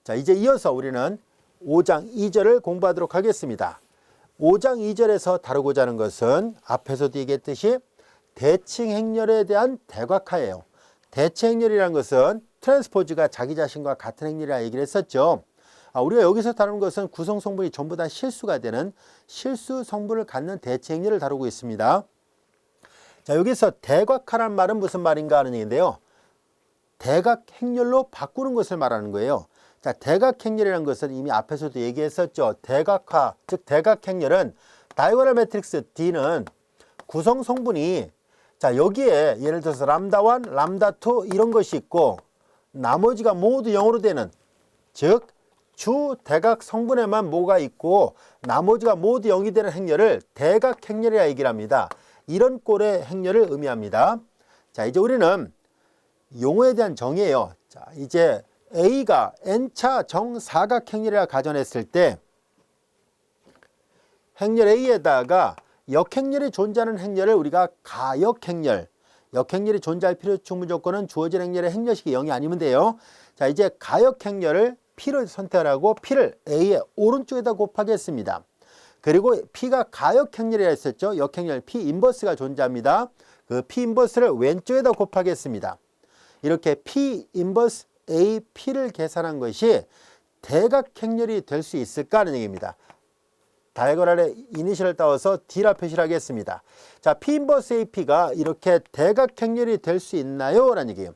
자, 이제 이어서 우리는 5장 2절을 공부하도록 하겠습니다. 5장 2절에서 다루고자 하는 것은 앞에서도 얘기했듯이 대칭 행렬에 대한 대각화예요. 대칭 행렬이라는 것은 트랜스포즈가 자기 자신과 같은 행렬이라 얘기를 했었죠. 우리가 여기서 다루는 것은 구성 성분이 전부 다 실수가 되는 실수 성분을 갖는 대칭 행렬을 다루고 있습니다. 자, 여기서 대각화란 말은 무슨 말인가 하는 얘기인데요. 대각 행렬로 바꾸는 것을 말하는 거예요. 자, 대각 행렬이라는 것은 이미 앞에서도 얘기했었죠. 대각화, 즉 대각 행렬은 다이고널 매트릭스 D는 구성 성분이 자, 여기에 예를 들어서 람다1, 람다2 이런 것이 있고 나머지가 모두 0으로 되는, 즉 주 대각 성분에만 뭐가 있고 나머지가 모두 0이 되는 행렬을 대각 행렬이라 얘기를 합니다. 이런 꼴의 행렬을 의미합니다. 자, 이제 우리는 용어에 대한 정의예요. 자, 이제 A가 n차 정사각 행렬이라 가정했을 때 행렬 A에다가 역행렬이 존재하는 행렬을 우리가 가역행렬, 역행렬이 존재할 필요 충분 조건은 주어진 행렬의 행렬식이 0이 아니면 돼요. 자, 이제 가역행렬을 P를 선택하고 P를 A의 오른쪽에다 곱하겠습니다. 그리고 P가 가역행렬이라 했었죠. 역행렬 P 인버스가 존재합니다. 그 P 인버스를 왼쪽에다 곱하겠습니다. 이렇게 P 인버스 A, P를 계산한 것이 대각행렬이 될 수 있을까 하는 얘기입니다. 다이고널에 이니셜을 따와서 D라 표시를 하겠습니다. 자, P 인버스 AP가 이렇게 대각행렬이 될 수 있나요? 라는 얘기예요.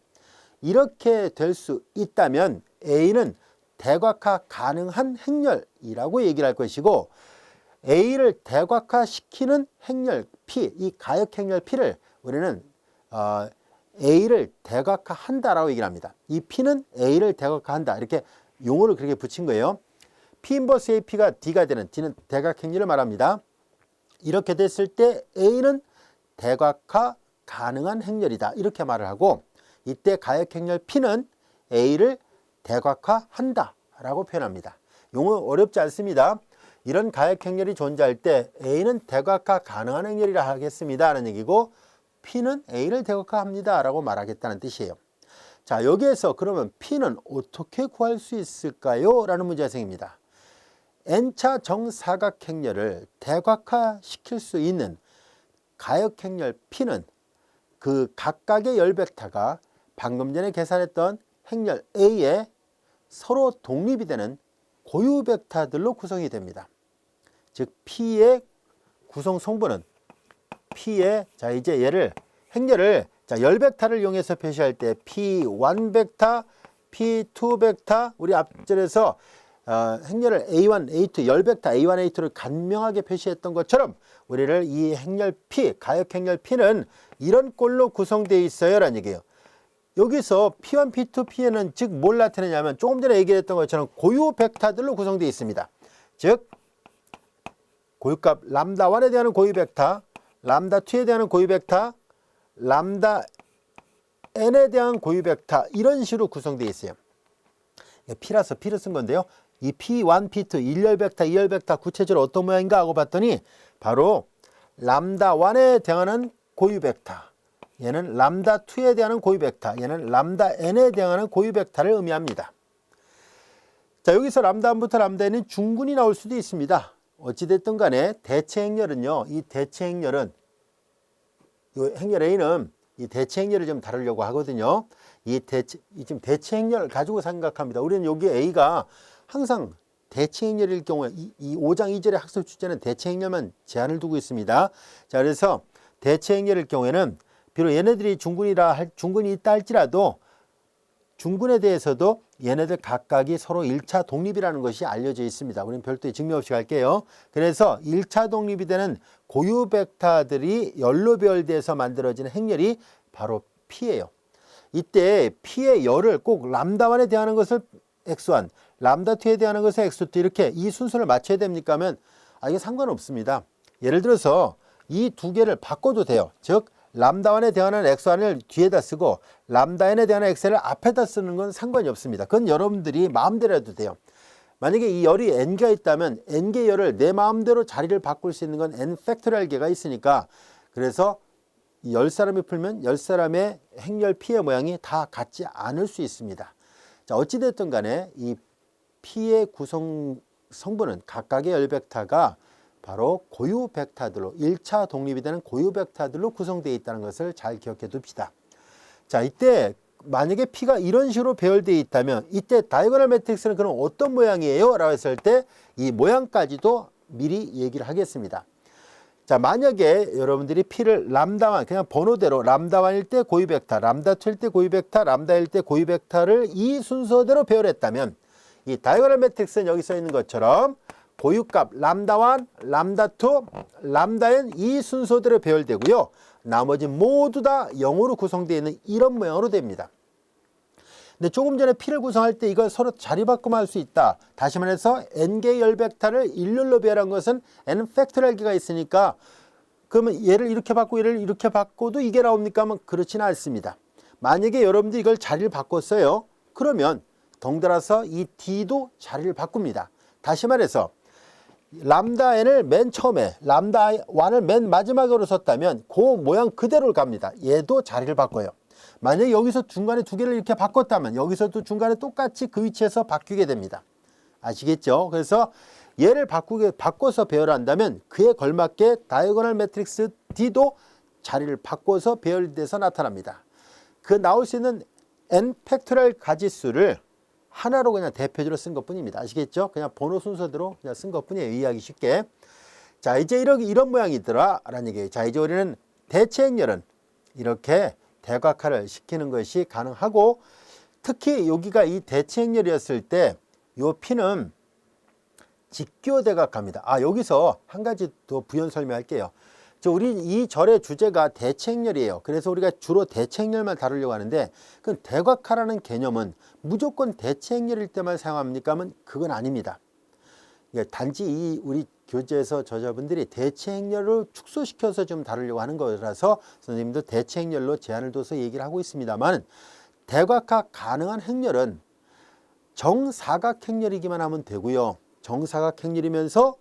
이렇게 될 수 있다면 A는 대각화 가능한 행렬이라고 얘기를 할 것이고 A를 대각화시키는 행렬 P, 이 가역행렬 P를 우리는 A를 대각화한다라고 얘기를 합니다. 이 P는 A를 대각화한다. 이렇게 용어를 그렇게 붙인 거예요. P 인버스 AP가 D가 되는, D는 대각행렬을 말합니다. 이렇게 됐을 때 A는 대각화 가능한 행렬이다. 이렇게 말을 하고 이때 가역행렬 P는 A를 대각화한다 라고 표현합니다. 용어 어렵지 않습니다. 이런 가역행렬이 존재할 때 A는 대각화 가능한 행렬이라 하겠습니다 하는 얘기고 P는 A를 대각화합니다 라고 말하겠다는 뜻이에요. 자, 여기에서 그러면 P는 어떻게 구할 수 있을까요? 라는 문제가 생깁니다. n차 정사각행렬을 대각화시킬 수 있는 가역행렬 P는 그 각각의 열벡터가 방금 전에 계산했던 행렬 A에 서로 독립이 되는 고유 벡터들로 구성이 됩니다. 즉 P의 구성 성분은 P의, 자, 이제 얘를 행렬을 자, 열벡터를 이용해서 표시할 때 P1 벡터, P2 벡터, 우리 앞절에서 행렬을 A1, A2, 열벡터 A1, A2를 간명하게 표시했던 것처럼 우리를 이 행렬 P, 가역행렬 P는 이런 꼴로 구성되어 있어요 라는 얘기예요. 여기서 P1, P2, P는 즉 뭘 나타내냐면 조금 전에 얘기했던 것처럼 고유 벡터들로 구성되어 있습니다. 즉 고유값 람다1에 대한 고유 벡터, 람다2에 대한 고유 벡터, 람다 n에 대한 고유 벡터 이런 식으로 구성되어 있어요. P라서 P를 쓴 건데요. 이 P1, P2, 1열 벡터, 2열 벡터 구체적으로 어떤 모양인가 하고 봤더니 바로 람다1에 대한 고유 벡터, 얘는 람다2에 대한 고유 벡터, 얘는 람다 n에 대한 고유 벡터를 의미합니다. 자, 여기서 람다1부터 람다 n은 중군이 나올 수도 있습니다. 어찌됐든 간에 대체 행렬은요, 이 대체 행렬은 이 행렬 A는 이 대체 행렬을 좀 다루려고 하거든요. 지금 대체 행렬을 가지고 생각합니다. 우리는 여기 A가 항상 대체 행렬일 경우에 이 5장 2절의 학습 주제는 대체 행렬만 제한을 두고 있습니다. 자, 그래서 대체 행렬일 경우에는 비록 얘네들이 중군이 있다 할지라도 중군에 대해서도 얘네들 각각이 서로 1차 독립이라는 것이 알려져 있습니다. 우리는 별도의 증명 없이 갈게요. 그래서 1차 독립이 되는 고유 벡터들이 열로 배열돼서 만들어지는 행렬이 바로 P예요. 이때 P의 열을 꼭 람다1에 대하는 것을 X1, 람다2에 대하는 것을 X2 이렇게 이 순서를 맞춰야 됩니까 하면 이게 상관없습니다. 예를 들어서 이 두 개를 바꿔도 돼요. 즉 람다1에 대하는 X1을 뒤에다 쓰고 람다 n에 대한 X를 앞에다 쓰는 건 상관이 없습니다. 그건 여러분들이 마음대로 해도 돼요. 만약에 이 열이 n개가 있다면 n개 열을 내 마음대로 자리를 바꿀 수 있는 건 n 팩토리얼 개가 있으니까 그래서 10사람이 풀면 10사람의 행렬 P의 모양이 다 같지 않을 수 있습니다. 자, 어찌됐든 간에 이 P의 구성 성분은 각각의 열 벡터가 바로 고유 벡터들로 1차 독립이 되는 고유 벡터들로 구성되어 있다는 것을 잘 기억해 둡시다. 자, 이때 만약에 P가 이런 식으로 배열되어 있다면 이때 다이고널 매트릭스는 그럼 어떤 모양이에요? 라고 했을 때 이 모양까지도 미리 얘기를 하겠습니다. 자, 만약에 여러분들이 P를 람다1 그냥 번호대로 람다1일 때 고유 벡터, 람다2일 때 고유 벡터, 람다일 때 고유 벡터를 이 순서대로 배열했다면 이 다이고널 매트릭스는 여기 써 있는 것처럼 고유값 람다1, 람다2, 람다n 이 순서대로 배열되고요. 나머지 모두 다 0으로 구성되어 있는 이런 모양으로 됩니다. 근데 조금 전에 P를 구성할 때 이걸 서로 자리 바꾸면 할 수 있다. 다시 말해서 n개의 열 벡터를 일렬로 배열한 것은 n 팩토리얼계가 있으니까 그러면 얘를 이렇게 바꾸고 얘를 이렇게 바꿔도 이게 나옵니까? 하면 그렇지는 않습니다. 만약에 여러분들이 이걸 자리를 바꿨어요. 그러면 덩달아서 이 D도 자리를 바꿉니다. 다시 말해서 람다 n을 맨 처음에 람다 1을 맨 마지막으로 썼다면 그 모양 그대로 갑니다. 얘도 자리를 바꿔요. 만약에 여기서 중간에 두 개를 이렇게 바꿨다면 여기서도 중간에 똑같이 그 위치에서 바뀌게 됩니다. 아시겠죠? 그래서 얘를 바꿔서 배열한다면 그에 걸맞게 다이고널 매트릭스 D도 자리를 바꿔서 배열돼서 나타납니다. 그 나올 수 있는 n 팩토리얼 가지수를 하나로 그냥 대표적으로 쓴 것뿐입니다. 아시겠죠? 그냥 번호 순서대로 그냥 쓴 것뿐이에요. 이해하기 쉽게. 자, 이제 이런 모양이더라 라는 얘기예요. 자, 이제 우리는 대체 행렬은 이렇게 대각화를 시키는 것이 가능하고 특히 여기가 이 대체 행렬이었을 때 이 P는 직교 대각화입니다. 여기서 한 가지 더 부연 설명할게요. 우리 이 절의 주제가 대체 행렬이에요. 그래서 우리가 주로 대체 행렬만 다루려고 하는데 그 대각화라는 개념은 무조건 대체 행렬일 때만 사용합니까? 하면 그건 아닙니다. 단지 우리 교재에서 저자분들이 대체 행렬을 축소시켜서 좀 다루려고 하는 거라서 선생님도 대체 행렬로 제한을 둬서 얘기를 하고 있습니다만 대각화 가능한 행렬은 정사각 행렬이기만 하면 되고요. 정사각 행렬이면서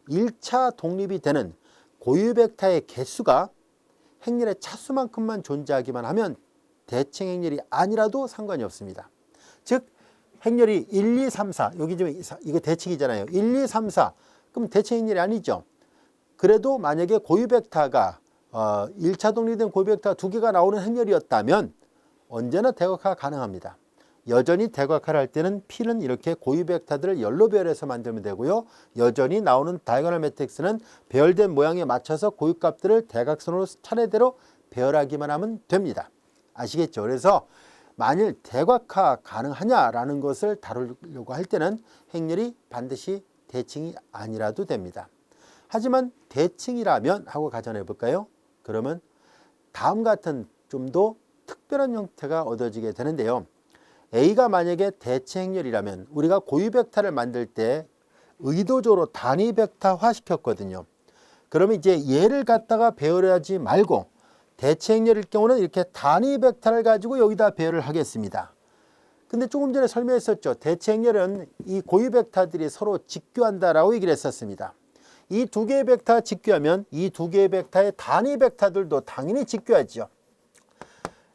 1차 독립이 되는 고유 벡터의 개수가 행렬의 차수만큼만 존재하기만 하면 대체 행렬이 아니라도 상관이 없습니다. 즉 행렬이 1, 2, 3, 4 여기 좀 이거 대칭이잖아요. 1, 2, 3, 4 그럼 대체 행렬이 아니죠. 그래도 만약에 고유 벡터가 1차 독립된 고유 벡터 두 개가 나오는 행렬이었다면 언제나 대각화가 가능합니다. 여전히 대각화를 할 때는 P는 이렇게 고유 벡터들을 열로 배열해서 만들면 되고요. 여전히 나오는 다이고널 매트릭스는 배열된 모양에 맞춰서 고유값들을 대각선으로 차례대로 배열하기만 하면 됩니다. 아시겠죠? 그래서 만일 대각화 가능하냐라는 것을 다루려고 할 때는 행렬이 반드시 대칭이 아니라도 됩니다. 하지만 대칭이라면 하고 가정해 볼까요? 그러면 다음 같은 좀 더 특별한 형태가 얻어지게 되는데요. A가 만약에 대체 행렬이라면 우리가 고유 벡터를 만들 때 의도적으로 단위 벡터화 시켰거든요. 그러면 이제 얘를 갖다가 배열하지 말고 대체 행렬일 경우는 이렇게 단위 벡터를 가지고 여기다 배열을 하겠습니다. 근데 조금 전에 설명했었죠. 대체 행렬은 이 고유 벡터들이 서로 직교한다라고 얘기를 했었습니다. 이 두 개의 벡터가 직교하면 이 두 개의 벡터의 단위 벡터들도 당연히 직교하죠.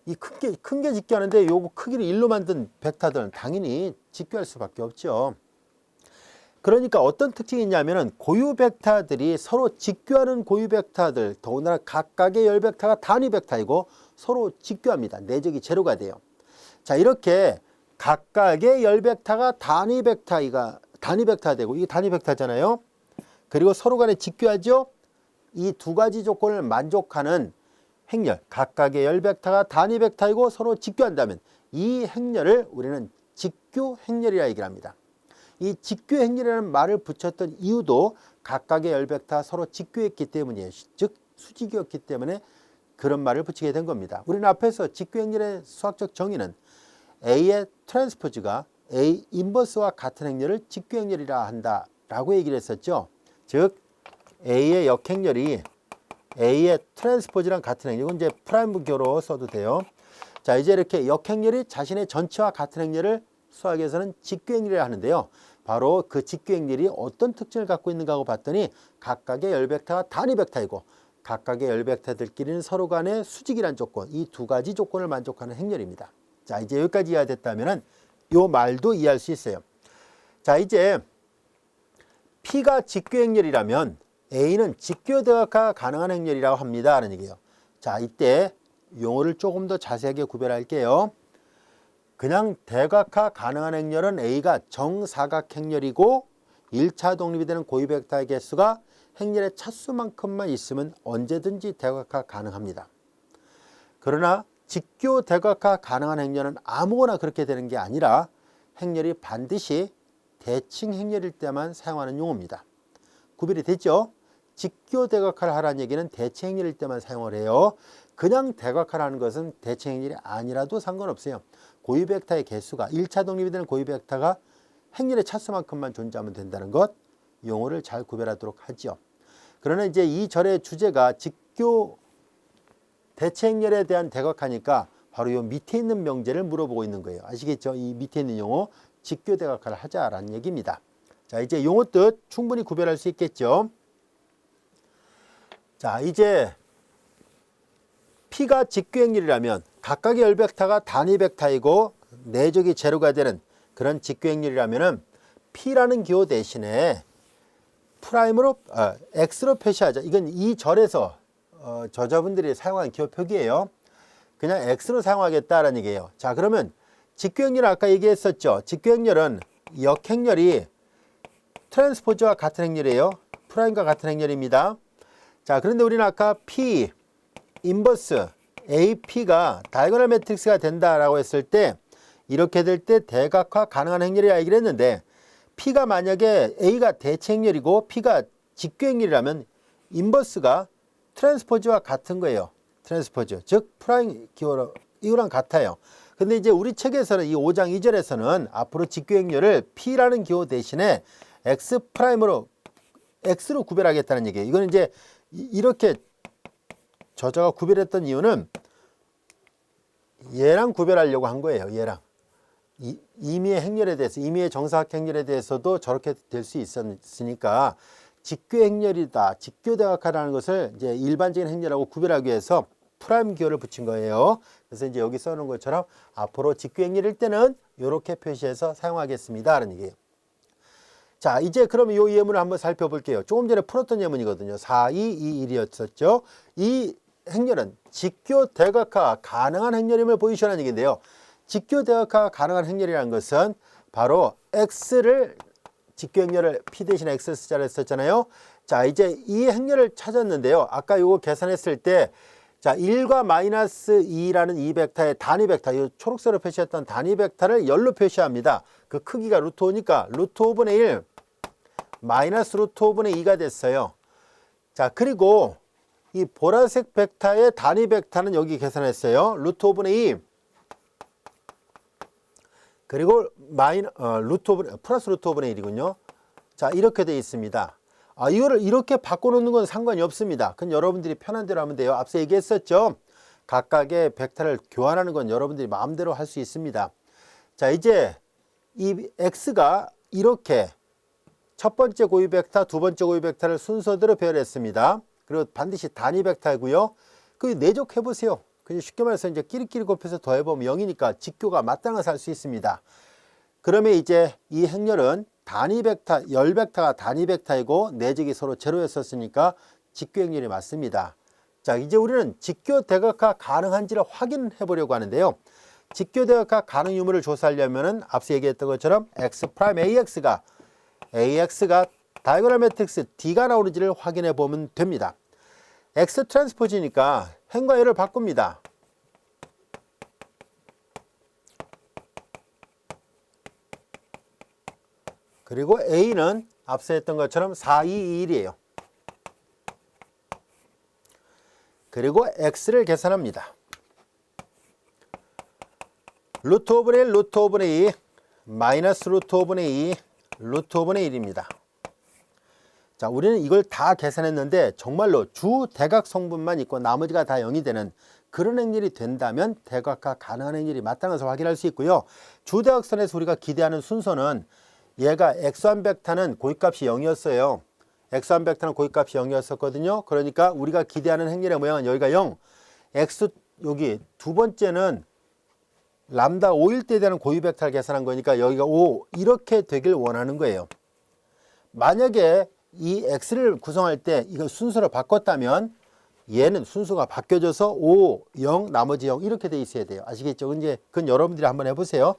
이 큰 게 직교하는데 요거 크기를 1로 만든 벡터들은 당연히 직교할 수밖에 없죠. 그러니까 어떤 특징이 있냐면은 고유 벡터들이 서로 직교하는 고유 벡터들 더군다나 각각의 열 벡터가 단위 벡터이고 서로 직교합니다. 내적이 제로가 돼요. 자, 이렇게 각각의 열 벡터가 단위 벡터가 되고 이게 단위 벡터잖아요. 그리고 서로 간에 직교하죠. 이 두 가지 조건을 만족하는 행렬, 각각의 열 벡터가 단위 벡터이고 서로 직교한다면 이 행렬을 우리는 직교 행렬이라 얘기를 합니다. 이 직교 행렬이라는 말을 붙였던 이유도 각각의 열 벡터가 서로 직교했기 때문이에요. 즉 수직이었기 때문에 그런 말을 붙이게 된 겁니다. 우리는 앞에서 직교 행렬의 수학적 정의는 A의 트랜스포즈가 A 인버스와 같은 행렬을 직교 행렬이라 한다라고 얘기를 했었죠. 즉 A의 역행렬이 A의 트랜스포즈랑 같은 행렬, 이건 이제 프라임교로 써도 돼요. 자, 이제 이렇게 역행렬이 자신의 전체와 같은 행렬을 수학에서는 직교행렬이라 하는데요. 바로 그 직교행렬이 어떤 특징을 갖고 있는가 하고 봤더니 각각의 열 벡터가 단위 벡터이고 각각의 열 벡터들끼리는 서로 간의 수직이란 조건, 이 두 가지 조건을 만족하는 행렬입니다. 자, 이제 여기까지 이해됐다면 이 말도 이해할 수 있어요. 자, 이제 P가 직교 행렬이라면 A는 직교 대각화 가능한 행렬이라고 합니다 라는 얘기예요. 자, 이때 용어를 조금 더 자세하게 구별할게요. 그냥 대각화 가능한 행렬은 A가 정사각 행렬이고 1차 독립이 되는 고유 벡터의 개수가 행렬의 차수만큼만 있으면 언제든지 대각화 가능합니다. 그러나 직교 대각화 가능한 행렬은 아무거나 그렇게 되는 게 아니라 행렬이 반드시 대칭 행렬일 때만 사용하는 용어입니다. 구별이 됐죠? 직교 대각화를 하라는 얘기는 대칭 행렬일 때만 사용을 해요. 그냥 대각화라는 것은 대칭 행렬이 아니라도 상관없어요. 고유 벡터의 개수가 1차 독립이 되는 고유 벡터가 행렬의 차수만큼만 존재하면 된다는 것, 용어를 잘 구별하도록 하죠. 그러나 이제 이 절의 주제가 직교 대체 행렬에 대한 대각화니까 바로 이 밑에 있는 명제를 물어보고 있는 거예요. 아시겠죠? 이 밑에 있는 용어 직교 대각화를 하자라는 얘기입니다. 자, 이제 용어 뜻 충분히 구별할 수 있겠죠? 자, 이제 P가 직교 행렬이라면 각각의 열 벡터가 단위 벡터이고 내적이 제로가 되는 그런 직교 행렬이라면은 P라는 기호 대신에 프라임으로 X로 표시하자. 이건 이 절에서 저자분들이 사용한 기호 표기예요. 그냥 X로 사용하겠다라는 얘기예요. 자, 그러면 직교 행렬 아까 얘기했었죠. 직교 행렬은 역행렬이 트랜스포즈와 같은 행렬이에요. 프라임과 같은 행렬입니다. 자, 그런데 우리는 아까 P 인버스 AP가 다이고널 매트릭스가 된다라고 했을 때 이렇게 될 때 대각화 가능한 행렬이라 얘기를 했는데 P가 만약에 A가 대체 행렬이고 P가 직교 행렬이라면 인버스가 트랜스포즈와 같은 거예요. 트랜스포즈. 즉 프라임 기호로 이거랑 같아요. 근데 이제 우리 책에서는 이 5장 2절에서는 앞으로 직교 행렬을 P라는 기호 대신에 X 프라임으로 X로 구별하겠다는 얘기예요. 이거는 이제 이렇게 저자가 구별했던 이유는 얘랑 구별하려고 한 거예요. 얘랑. 임의의 행렬에 대해서, 임의의 정사각 행렬에 대해서도 저렇게 될 수 있으니까 직교 행렬이다, 직교 대각화라는 것을 이제 일반적인 행렬하고 구별하기 위해서 프라임 기호를 붙인 거예요. 그래서 이제 여기 써놓은 것처럼 앞으로 직교 행렬일 때는 이렇게 표시해서 사용하겠습니다 라는 얘기예요. 자, 이제 그럼 이 예문을 한번 살펴볼게요. 조금 전에 풀었던 예문이거든요. 4, 2, 2, 1이었었죠. 이 행렬은 직교 대각화 가능한 행렬임을 보이시라는 얘기인데요. 직교 대각화 가능한 행렬이라는 것은 바로 X를 직교 행렬을 P 대신 X 쓰자를 했었잖아요. 자, 이제 이 행렬을 찾았는데요. 아까 이거 계산했을 때 자, 1과 마이너스 2라는 이 벡터의 단위 벡터, 이 초록색으로 표시했던 단위 벡터를 열로 표시합니다. 그 크기가 루트 5니까 루트 5분의 1 마이너스 루트 5분의 2가 됐어요. 자, 그리고 이 보라색 벡터의 단위 벡터는 여기 계산했어요. 루트 5분의 2 그리고 플러스 루트 5분의 1이군요. 자, 이렇게 되어 있습니다. 이거를 이렇게 바꿔놓는 건 상관이 없습니다. 그건 여러분들이 편한 대로 하면 돼요. 앞서 얘기했었죠. 각각의 벡터를 교환하는 건 여러분들이 마음대로 할 수 있습니다. 자, 이제 이 X가 이렇게 첫 번째 고유 벡터, 두 번째 고유 벡터를 순서대로 배열했습니다. 그리고 반드시 단위 벡터이고요. 그 내적해 보세요. 그냥 쉽게 말해서 이제 끼리끼리 곱해서 더해보면 0이니까 직교가 맞닿아서 할 수 있습니다. 그러면 이제 이 행렬은 단위 벡터, 열 벡터가 단위 벡터이고 내적이 서로 제로였었으니까 직교 행렬이 맞습니다. 자, 이제 우리는 직교 대각화 가능한지를 확인해 보려고 하는데요. 직교 대각화 가능 유무를 조사하려면은 앞서 얘기했던 것처럼 X 프라임 AX가 다이고널 매트릭스 D가 나오는지를 확인해 보면 됩니다. X 트랜스포즈니까 행과 열을 바꿉니다. 그리고 A는 앞서 했던 것처럼 4, 2, 2, 1이에요. 그리고 X를 계산합니다. 루트 5분의 1, 루트 5분의 2, 마이너스 루트 5분의 2, 루트 5분의 1입니다. 자, 우리는 이걸 다 계산했는데 정말로 주 대각 성분만 있고 나머지가 다 0이 되는 그런 행렬이 된다면 대각화 가능한 행렬이 맞다는 것을 확인할 수 있고요. 주 대각선에서 우리가 기대하는 순서는 얘가 x1 벡터는 고유값이 0이었어요. x1 벡터는 고유값이 0이었었거든요. 그러니까 우리가 기대하는 행렬의 모양은 여기가 0, x 여기 두 번째는 람다 5일 때 되는 고유 벡터를 계산한 거니까 여기가 5 이렇게 되길 원하는 거예요. 만약에 이 x를 구성할 때 이거 순서를 바꿨다면 얘는 순서가 바뀌어져서 5, 0, 나머지 0 이렇게 돼 있어야 돼요. 아시겠죠? 이제 그건 여러분들이 한번 해보세요.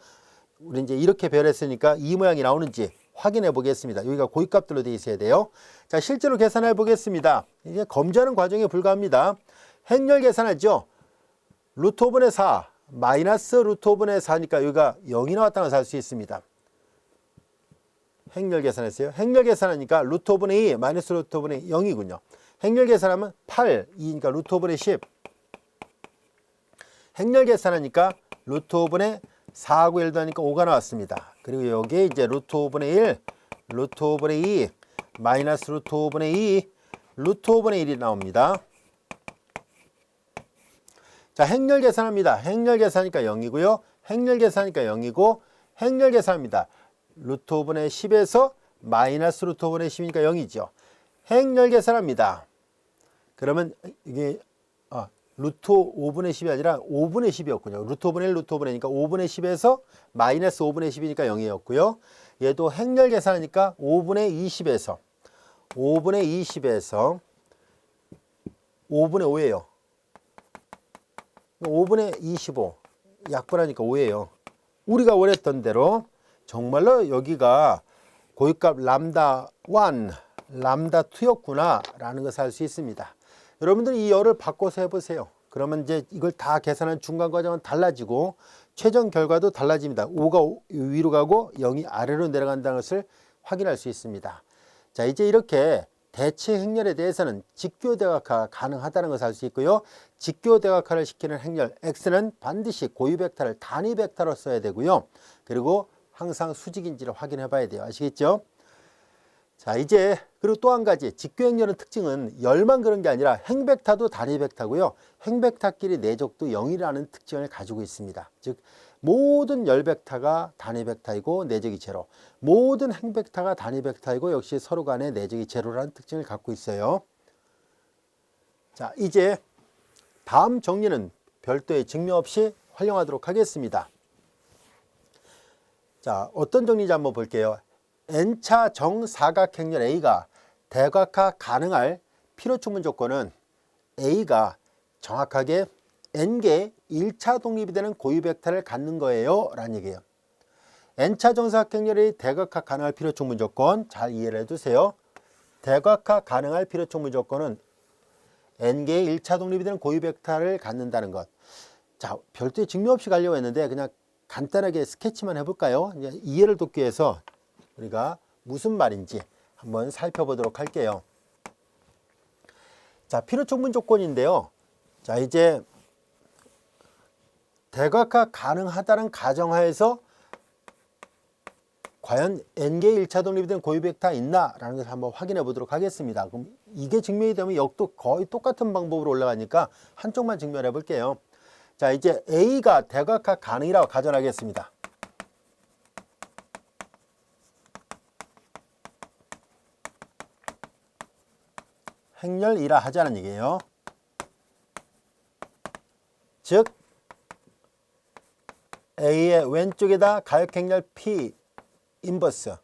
우리 이제 이렇게 배열했으니까 이 모양이 나오는지 확인해 보겠습니다. 여기가 고유값들로 돼 있어야 돼요. 자, 실제로 계산해 보겠습니다. 이제 검증하는 과정에 불과합니다. 행렬 계산하죠. 루트 5분의 4 마이너스 루트 5분의 4니까 여기가 0이 나왔다는 것을 알 수 있습니다. 행렬 계산했어요. 행렬 계산하니까 루트 5분의 2 마이너스 루트 5분의 0이군요. 행렬 계산하면 8, 2니까 루트 5분의 10. 행렬 계산하니까 루트 5분의 4하고 1 더하니까 5가 나왔습니다. 그리고 여기에 이제 루트 5분의 1, 루트 5분의 2, 마이너스 루트 5분의 2, 루트 5분의 1이 나옵니다. 자, 행렬 계산합니다. 행렬 계산하니까 0이고요. 행렬 계산하니까 0이고, 행렬 계산합니다. 루트 5분의 10에서 마이너스 루트 5분의 10이니까 0이죠. 행렬 계산합니다. 그러면 이게 루트 5분의 10이 아니라 5분의 10이었군요. 루트 5분의 1, 루트 5분의 1이니까 5분의 10에서 마이너스 5분의 10이니까 0이었고요. 얘도 행렬 계산하니까 5분의 20에서 5분의 20에서 5분의 5예요. 5분의 25 약분하니까 5예요. 우리가 원했던 대로 정말로 여기가 고유값 람다 1, 람다 2였구나 라는 것을 알 수 있습니다. 여러분들이 이 열을 바꿔서 해보세요. 그러면 이제 이걸 다 계산한 중간 과정은 달라지고 최종 결과도 달라집니다. 5가 위로 가고 0이 아래로 내려간다는 것을 확인할 수 있습니다. 자, 이제 이렇게 대체 행렬에 대해서는 직교대각화가 가능하다는 것을 알 수 있고요. 직교대각화를 시키는 행렬 x는 반드시 고유 벡터를 단위 벡터로 써야 되고요. 그리고 항상 수직인지를 확인해 봐야 돼요. 아시겠죠? 자, 이제 그리고 또 한 가지 직교행렬의 특징은 열만 그런 게 아니라 행벡터도 단위 벡터고요. 행벡터끼리 내적도 0이라는 특징을 가지고 있습니다. 즉 모든 열 벡터가 단위 벡터이고 내적이 제로, 모든 행벡터가 단위 벡터이고 역시 서로 간의 내적이 제로라는 특징을 갖고 있어요. 자, 이제 다음 정리는 별도의 증명 없이 활용하도록 하겠습니다. 자, 어떤 정리인지 한번 볼게요. n차 정사각행렬 A가 대각화 가능할 필요충분 조건은 A가 정확하게 n개의 1차 독립이 되는 고유 벡터를 갖는 거예요 라는 얘기예요. n차 정사각행렬의 대각화 가능할 필요충분 조건 잘 이해를 해두세요. 대각화 가능할 필요충분 조건은 n개의 1차 독립이 되는 고유 벡터를 갖는다는 것. 자, 별도의 증명 없이 가려고 했는데 그냥 간단하게 스케치만 해볼까요? 이제 이해를 돕기 위해서 우리가 무슨 말인지 한번 살펴보도록 할게요. 자, 필요충분 조건인데요. 자, 이제 대각화 가능하다는 가정하에서 과연 n개의 1차 독립이 된 고유 벡터가 있나라는 것을 한번 확인해 보도록 하겠습니다. 그럼 이게 증명이 되면 역도 거의 똑같은 방법으로 올라가니까 한쪽만 증명해 볼게요. 자, 이제 A가 대각화 가능이라고 가정하겠습니다. 행렬이라 하자는 얘기예요. 즉 A의 왼쪽에다 가역행렬 P 인버스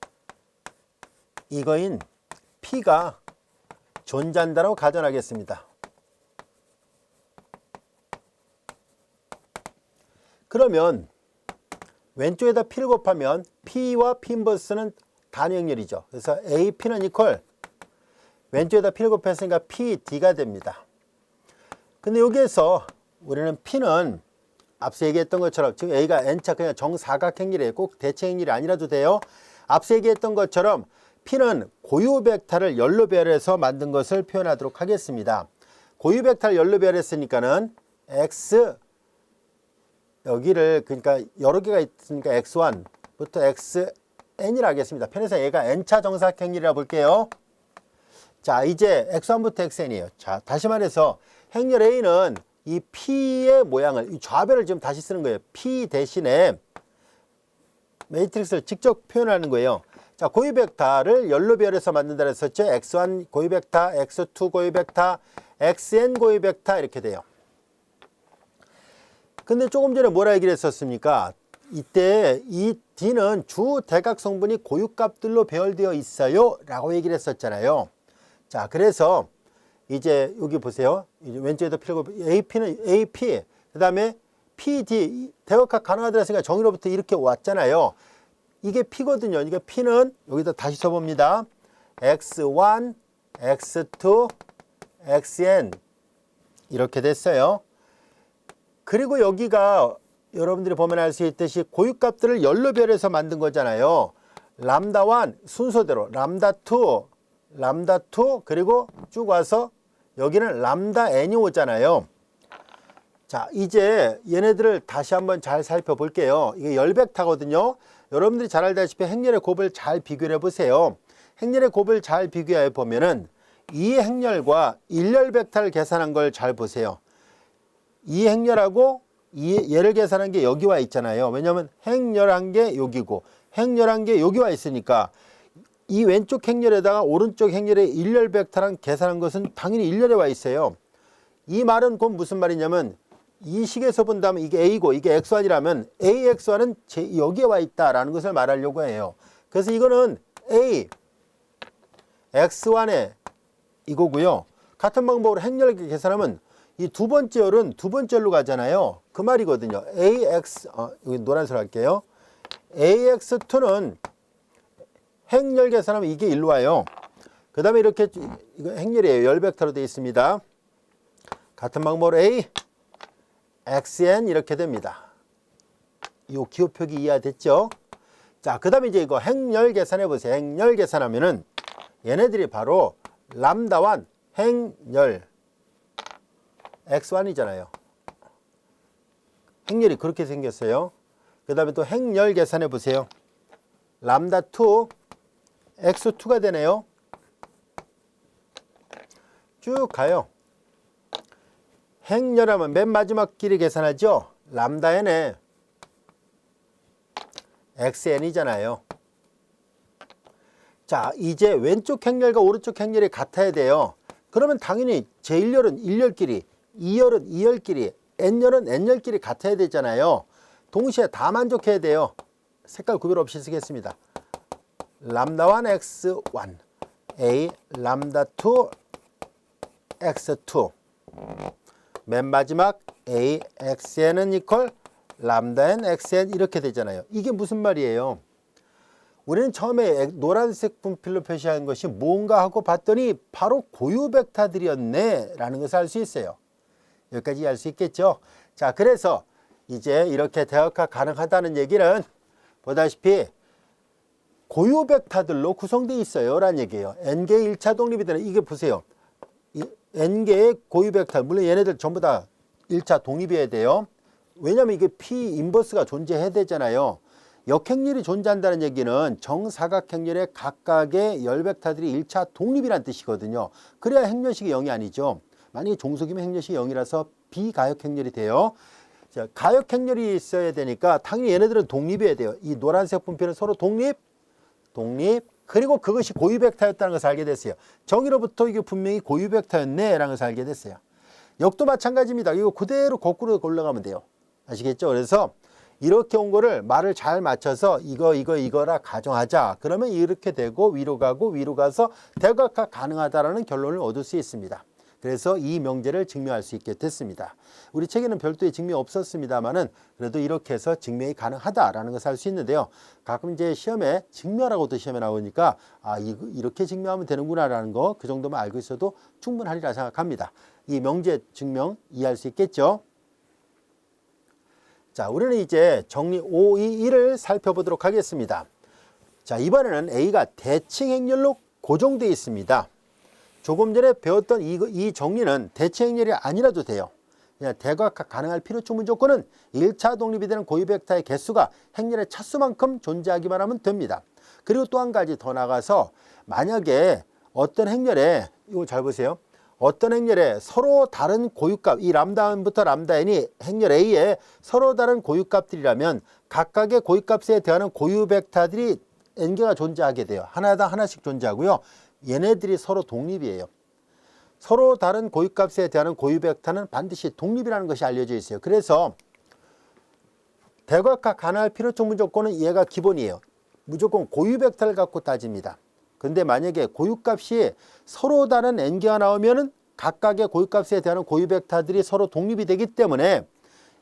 이거인 P가 존재한다고 가정하겠습니다. 그러면 왼쪽에다 P를 곱하면 P와 P 인버스는 단위행렬이죠. 그래서 AP는 이퀄 왼쪽에다 P를 곱했으니까 PD가 됩니다. 근데 여기에서 우리는 P는 앞서 얘기했던 것처럼 지금 A가 N차 그냥 정사각행렬이에요. 꼭 대체행렬이 아니라도 돼요. 앞서 얘기했던 것처럼 P는 고유 벡터를 열로 배열해서 만든 것을 표현하도록 하겠습니다. 고유 벡터를 열로 배열했으니까는 X 여기를 그러니까 여러 개가 있으니까 X1부터 XN이라 하겠습니다. 편에서 얘가 N차 정사각행렬이라 볼게요. 자, 이제 X1부터 XN이에요. 자, 다시 말해서 행렬 A는 이 P의 모양을, 이 좌변을 지금 다시 쓰는 거예요. P 대신에 매트릭스를 직접 표현하는 거예요. 자, 고유 벡터를 열로 배열해서 만든다 했었죠. X1 고유 벡터, X2 고유 벡터, XN 고유 벡터 이렇게 돼요. 근데 조금 전에 뭐라 얘기를 했었습니까? 이때 이 D는 주 대각성분이 고유값들로 배열되어 있어요 라고 얘기를 했었잖아요. 자, 그래서 이제 여기 보세요. 이제 왼쪽에도 필고 AP는 AP, 그 다음에 PD, 대각각 가능하다 했으니까 정의로부터 이렇게 왔잖아요. 이게 P거든요. 이게 P는 여기다 다시 써봅니다. X1, X2, XN 이렇게 됐어요. 그리고 여기가 여러분들이 보면 알 수 있듯이 고유값들을 열로 별해서 만든 거잖아요. 람다1 순서대로 람다2, 람다2 그리고 쭉 와서 여기는 람다 n이 오잖아요. 자, 이제 얘네들을 다시 한번 잘 살펴볼게요. 이게 열벡터거든요. 여러분들이 잘 알다시피 행렬의 곱을 잘 비교해 보세요. 행렬의 곱을 잘 비교해 보면은 이 행렬과 일렬 벡터를 계산한 걸 잘 보세요. 이 행렬하고 얘를 계산한 게 여기 와 있잖아요. 왜냐하면 행렬한 게 여기고 행렬한 게 여기 와 있으니까 이 왼쪽 행렬에다가 오른쪽 행렬의 일렬 벡터랑 계산한 것은 당연히 일렬에 와 있어요. 이 말은 곧 무슨 말이냐면 이 식에서 본다면 이게 A고 이게 X1이라면 AX1은 여기에 와 있다라는 것을 말하려고 해요. 그래서 이거는 A, X1의 이거고요. 같은 방법으로 행렬을 계산하면 이 두 번째 열은 두 번째 열로 가잖아요. 그 말이거든요. AX, 여기 노란색 할게요. AX2는 행렬 계산하면 이게 일로 와요. 그 다음에 이렇게 이거 행렬이에요. 열벡터로 되어 있습니다. 같은 방법으로 A, XN 이렇게 됩니다. 이 기호표기 이해됐죠? 자, 그 다음에 이제 이거 행렬 계산해 보세요. 행렬 계산하면은 얘네들이 바로 람다1 행렬 X1이잖아요. 행렬이 그렇게 생겼어요. 그 다음에 또 행렬 계산해 보세요. 람다2 X2가 되네요. 쭉 가요. 행렬하면 맨 마지막 길이 계산하죠. 람다 n에 XN이잖아요. 자, 이제 왼쪽 행렬과 오른쪽 행렬이 같아야 돼요. 그러면 당연히 제1열은 1열끼리, 2열은 2열끼리, n열은 n열끼리 같아야 되잖아요. 동시에 다 만족해야 돼요. 색깔 구별 없이 쓰겠습니다. 람다1 x1, a 람다2 x2. 맨 마지막 a xn은 이퀄 람다 n xn 이렇게 되잖아요. 이게 무슨 말이에요? 우리는 처음에 노란색 분필로 표시한 것이 뭔가 하고 봤더니 바로 고유 벡터들이었네 라는 것을 알 수 있어요. 여기까지 알 수 있겠죠. 자, 그래서 이제 이렇게 대역학 가능하다는 얘기는 보다시피 고유 벡터들로 구성되어 있어요 라는 얘기예요. n개의 1차 독립이 되는 이게 보세요. n개의 고유 벡터, 물론 얘네들 전부 다 1차 독립이어야 돼요. 왜냐하면 이게 P 인버스가 존재해야 되잖아요. 역행렬이 존재한다는 얘기는 정사각행렬의 각각의 열벡터들이 1차 독립이라는 뜻이거든요. 그래야 행렬식이 0이 아니죠. 만약에 종속이면 행렬식이 0이라서 비가역행렬이 돼요. 자, 가역행렬이 있어야 되니까 당연히 얘네들은 독립이어야 돼요. 이 노란색 분표는 서로 독립, 그리고 그것이 고유 벡터였다는 것을 알게 됐어요. 정의로부터 이게 분명히 고유 벡터였네 라는 것을 알게 됐어요. 역도 마찬가지입니다. 이거 그대로 거꾸로 올라가면 돼요. 아시겠죠? 그래서 이렇게 온 거를 말을 잘 맞춰서 이거라 가정하자. 그러면 이렇게 되고 위로 가서 대각각 가능하다라는 결론을 얻을 수 있습니다. 그래서 이 명제를 증명할 수 있게 됐습니다. 우리 책에는 별도의 증명이 없었습니다만은 그래도 이렇게 해서 증명이 가능하다라는 것을 알 수 있는데요. 가끔 이제 시험에 증명하고도 시험에 나오니까 이렇게 증명하면 되는구나라는 거 그 정도만 알고 있어도 충분하리라 생각합니다. 이 명제 증명 이해할 수 있겠죠? 자, 우리는 이제 정리 521을 살펴보도록 하겠습니다. 자, 이번에는 A가 대칭 행렬로 고정되어 있습니다. 조금 전에 배웠던 이 정리는 대칭 행렬이 아니라도 돼요. 그냥 대각각 가능할 필요충분 조건은 1차 독립이 되는 고유 벡터의 개수가 행렬의 차수만큼 존재하기만 하면 됩니다. 그리고 또 한 가지 더 나가서 만약에 어떤 행렬에 이거 잘 보세요. 어떤 행렬에 서로 다른 고유값, 이 람다 n부터 람다 n이 행렬 A에 서로 다른 고유값들이라면 각각의 고유값에 대한 고유 벡터들이 n개가 존재하게 돼요. 하나당 하나씩 존재하고요. 얘네들이 서로 독립이에요. 서로 다른 고유값에 대한 고유 벡터는 반드시 독립이라는 것이 알려져 있어요. 그래서 대각화 가능할 필요적 무조건은 얘가 기본이에요. 무조건 고유 벡터를 갖고 따집니다. 근데 만약에 고유값이 서로 다른 n개가 나오면은 각각의 고유값에 대한 고유 벡터들이 서로 독립이 되기 때문에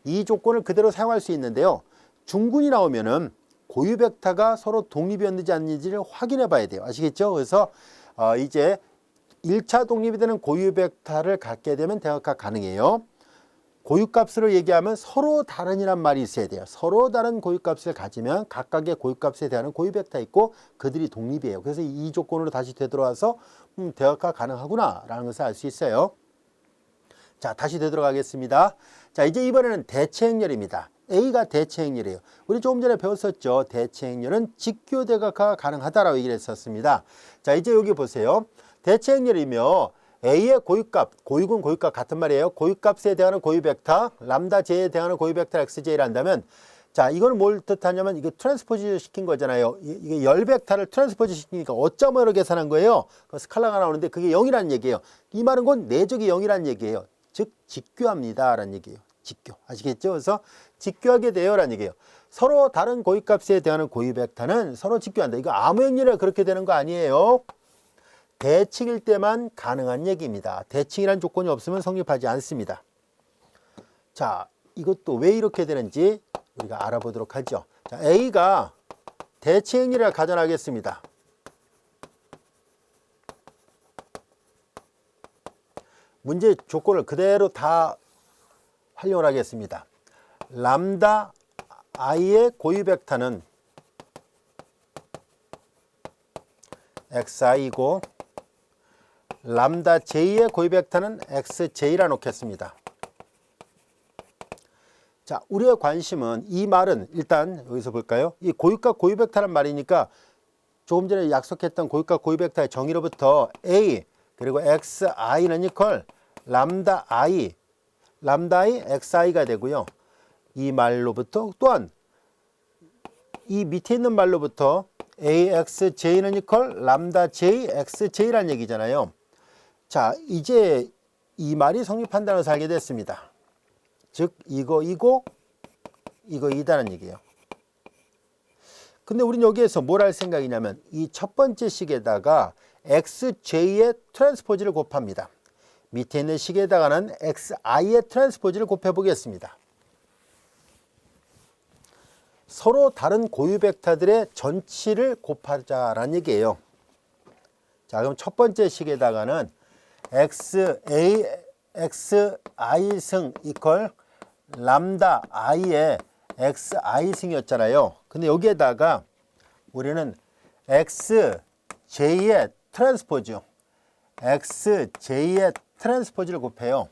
이 조건을 그대로 사용할 수 있는데요. 중군이 나오면은 고유 벡터가 서로 독립이었는지 아닌지를 확인해 봐야 돼요. 아시겠죠? 그래서 이제 1차 독립이 되는 고유 벡터를 갖게 되면 대각화 가능해요. 고유값으로 얘기하면 서로 다른이란 말이 있어야 돼요. 서로 다른 고유값을 가지면 각각의 고유값에 대한 고유 벡터 있고 그들이 독립이에요. 그래서 이 조건으로 다시 되돌아와서 대각화 가능하구나 라는 것을 알 수 있어요. 자, 다시 되돌아가겠습니다. 자, 이제 이번에는 대체 행렬입니다. A가 대체 행렬이에요. 우리 조금 전에 배웠었죠. 대체 행렬은 직교 대각화가 가능하다라고 얘기를 했었습니다. 자, 이제 여기 보세요. 대체 행렬이며 A의 고유값, 고유군 고유값 같은 말이에요. 고유값에 대한 고유 벡터, 람다 J에 대한 고유 벡터 XJ를 한다면, 자, 이건 뭘 뜻하냐면 이게 트랜스포즈 시킨 거잖아요. 이게 열 벡터를 트랜스포즈 시키니까 어점으로 계산한 거예요. 그 스칼라가 나오는데 그게 0이라는 얘기예요. 이 말은 곧 내적이 0이라는 얘기예요. 즉 직교합니다 라는 얘기예요. 직교. 아시겠죠? 그래서 직교하게 돼요 라는 얘기예요. 서로 다른 고유값에 대한 고유 벡터는 서로 직교한다. 이거 아무 행렬이라 그렇게 되는 거 아니에요. 대칭일 때만 가능한 얘기입니다. 대칭이라는 조건이 없으면 성립하지 않습니다. 자, 이것도 왜 이렇게 되는지 우리가 알아보도록 하죠. 자, A가 대칭 행렬이라 가정하겠습니다. 문제 조건을 그대로 다 활용을 하겠습니다. 람다 i의 고유 벡터는 xi이고 람다 j의 고유 벡터는 xj라 놓겠습니다. 자, 우리의 관심은 이 말은 일단 여기서 볼까요? 이 고유값 고유 벡터란 말이니까 조금 전에 약속했던 고유값 고유 벡터의 정의로부터 a 그리고 xi는 이퀄 람다 i xi가 되고요. 이 말로부터 또한 이 밑에 있는 말로부터 axj는 이퀄 람다 j xj라는 얘기잖아요. 자, 이제 이 말이 성립한다는 것을 알게 됐습니다. 즉 이거이고 이거이다는 얘기예요. 근데 우리는 여기에서 뭘 할 생각이냐면 이 첫 번째 식에다가 xj의 트랜스포즈를 곱합니다. 밑에 있는 식에다가는 xi의 트랜스포즈를 곱해 보겠습니다. 서로 다른 고유 벡터들의 전치를 곱하자라는 얘기예요. 자, 그럼 첫 번째 식에다가는 xi 승 이퀄 람다 i의 xi 승이었잖아요. 근데 여기에다가 우리는 xj의 트랜스포즈를 곱해요.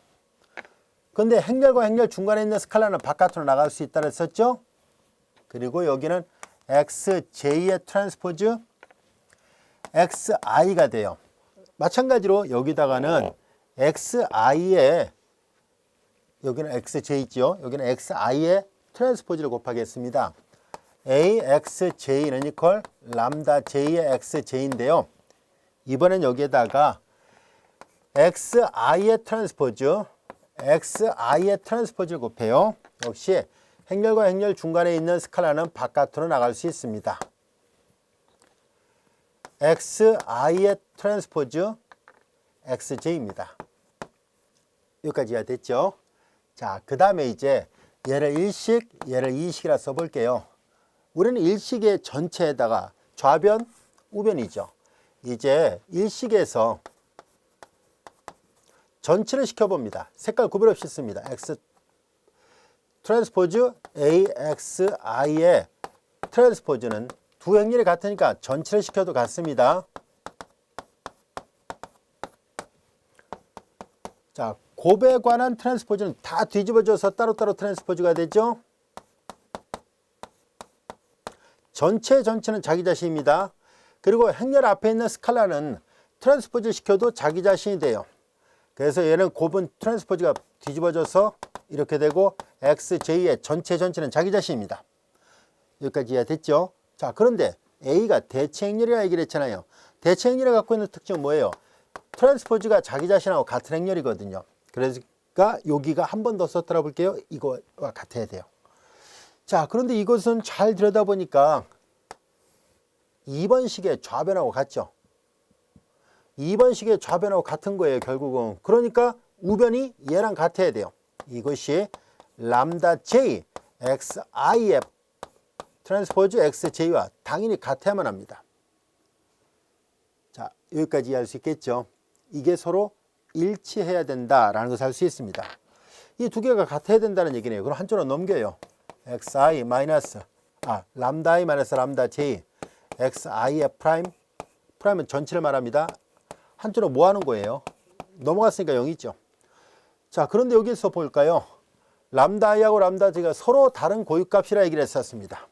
근데 행렬과 행렬 중간에 있는 스칼라는 바깥으로 나갈 수 있다고 했었죠. 그리고 여기는 xj의 트랜스포즈 xi가 돼요. 마찬가지로 여기다가는 xi의 여기는 xj 있죠. 여기는 xi의 트랜스포즈를 곱하겠습니다. axj는 이퀄 람다 j의 xj인데요. 이번엔 여기에다가 xi의 트랜스포즈를 곱해요. 역시 행렬과 행렬 중간에 있는 스칼라는 바깥으로 나갈 수 있습니다. xi의 트랜스포즈 xj입니다. 여기까지 이해됐죠? 자, 그 다음에 이제 얘를 1식, 얘를 2식이라 써볼게요. 우리는 1식의 전체에다가 좌변, 우변이죠. 이제 1식에서 전치를 시켜봅니다. 색깔 구별 없이 씁니다. x 트랜스포즈 AXI의 트랜스포즈는 두 행렬이 같으니까 전치를 시켜도 같습니다. 자, 곱에 관한 트랜스포즈는 다 뒤집어져서 따로따로 트랜스포즈가 되죠. 전체는 자기 자신입니다. 그리고 행렬 앞에 있는 스칼라는 트랜스포즈 시켜도 자기 자신이 돼요. 그래서 얘는 곱은 트랜스포즈가 뒤집어져서 이렇게 되고 XJ의 전체는 자기 자신입니다. 여기까지 이해됐죠? 자, 그런데 A가 대체 행렬이라 얘기를 했잖아요. 대체 행렬이 갖고 있는 특징은 뭐예요? 트랜스포즈가 자기 자신하고 같은 행렬이거든요. 그러니까 여기가 한 번 더 썼더라 볼게요. 이거와 같아야 돼요. 자, 그런데 이것은 잘 들여다보니까 2번 식의 좌변하고 같죠. 2번 식의 좌변하고 같은 거예요, 결국은. 그러니까 우변이 얘랑 같아야 돼요. 이것이 람다 J XIF 트랜스포즈 XJ와 당연히 같아야만 합니다. 자, 여기까지 이해할 수 있겠죠. 이게 서로 일치해야 된다라는 것을 알 수 있습니다. 이 두 개가 같아야 된다는 얘기네요. 그럼 한쪽으로 넘겨요. XI 마이너스 람다 I 마이너스 람다 J XIF 프라임 프라임은 전체를 말합니다. 한쪽으로 뭐 하는 거예요? 넘어갔으니까 0이죠. 자, 그런데 여기서 볼까요? 람다 I하고 람다 J가 서로 다른 고유값이라 얘기를 했었습니다.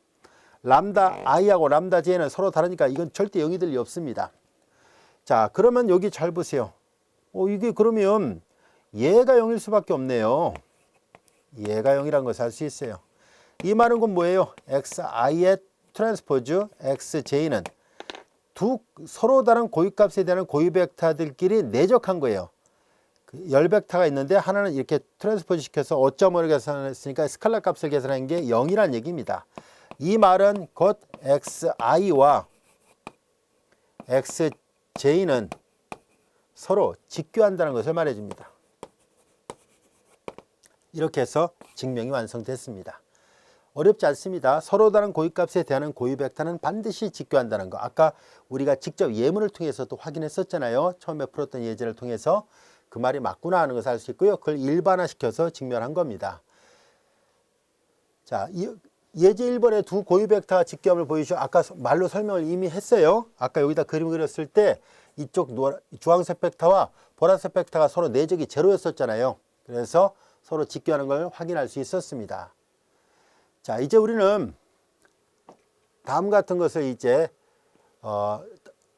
람다 I하고 람다 J는 서로 다르니까 이건 절대 0이 될 리 없습니다. 자, 그러면 여기 잘 보세요. 이게 그러면 얘가 0일 수밖에 없네요. 얘가 0이라는 것을 알 수 있어요. 이 말은 건 뭐예요? XI의 트랜스포즈 XJ는 두 서로 다른 고유값에 대한 고유 벡터들끼리 내적한 거예요. 열 벡터가 있는데 하나는 이렇게 트랜스포즈 시켜서 5.5를 계산했으니까 스칼라 값을 계산한 게 0이라는 얘기입니다. 이 말은 곧 XI와 XJ는 서로 직교한다는 것을 말해줍니다. 이렇게 해서 증명이 완성됐습니다. 어렵지 않습니다. 서로 다른 고유값에 대한 고유 벡터는 반드시 직교한다는 거. 아까 우리가 직접 예문을 통해서도 확인했었잖아요. 처음에 풀었던 예제를 통해서 그 말이 맞구나 하는 것을 알 수 있고요. 그걸 일반화시켜서 증명한 겁니다. 자, 예제 1번에 두 고유 벡터가 직교함을 보이시죠. 아까 말로 설명을 이미 했어요. 아까 여기다 그림 그렸을 때 이쪽 주황색 벡터와 보라색 벡터가 서로 내적이 제로였었잖아요. 그래서 서로 직교하는 걸 확인할 수 있었습니다. 자, 이제 우리는 다음 같은 것을 이제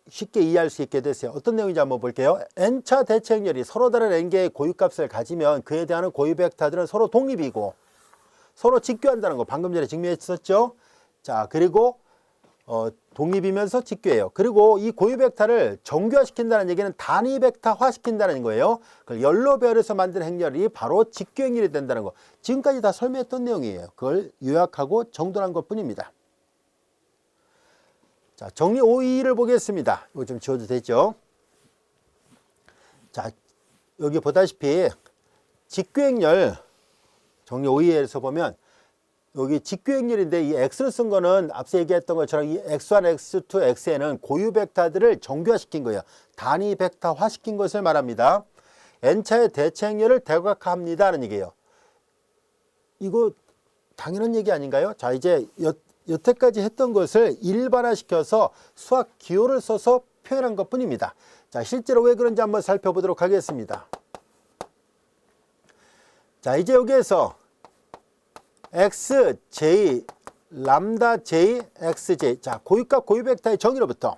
쉽게 이해할 수 있게 됐어요. 어떤 내용인지 한번 볼게요. n차 대체행렬이 서로 다른 n개의 고유값을 가지면 그에 대한 고유 벡터들은 서로 독립이고 서로 직교한다는 거 방금 전에 증명했었죠. 자, 그리고 독립이면서 직교해요. 그리고 이 고유 벡터를 정교화시킨다는 얘기는 단위 벡터화 시킨다는 거예요. 그걸 열로 배열해서 만든 행렬이 바로 직교 행렬이 된다는 거. 지금까지 다 설명했던 내용이에요. 그걸 요약하고 정돈한 것 뿐입니다. 자, 정리 5.2를 보겠습니다. 이거 좀 지워도 되죠? 자, 여기 보다시피 직교 행렬 정리 5.2에서 보면 여기 직교행렬인데 이 x를 쓴 거는 앞서 얘기했던 것처럼 이 x1, x2, xn은 고유 벡터들을 정교화시킨 거예요. 단위 벡터화 시킨 것을 말합니다. n차의 대체행렬을 대각화합니다는 얘기예요. 이거 당연한 얘기 아닌가요? 자, 이제 여태까지 했던 것을 일반화시켜서 수학 기호를 써서 표현한 것 뿐입니다. 자, 실제로 왜 그런지 한번 살펴보도록 하겠습니다. 자, 이제 여기에서 xj, 람다 j, xj. 자, 고유값 고유 벡터의 정의로부터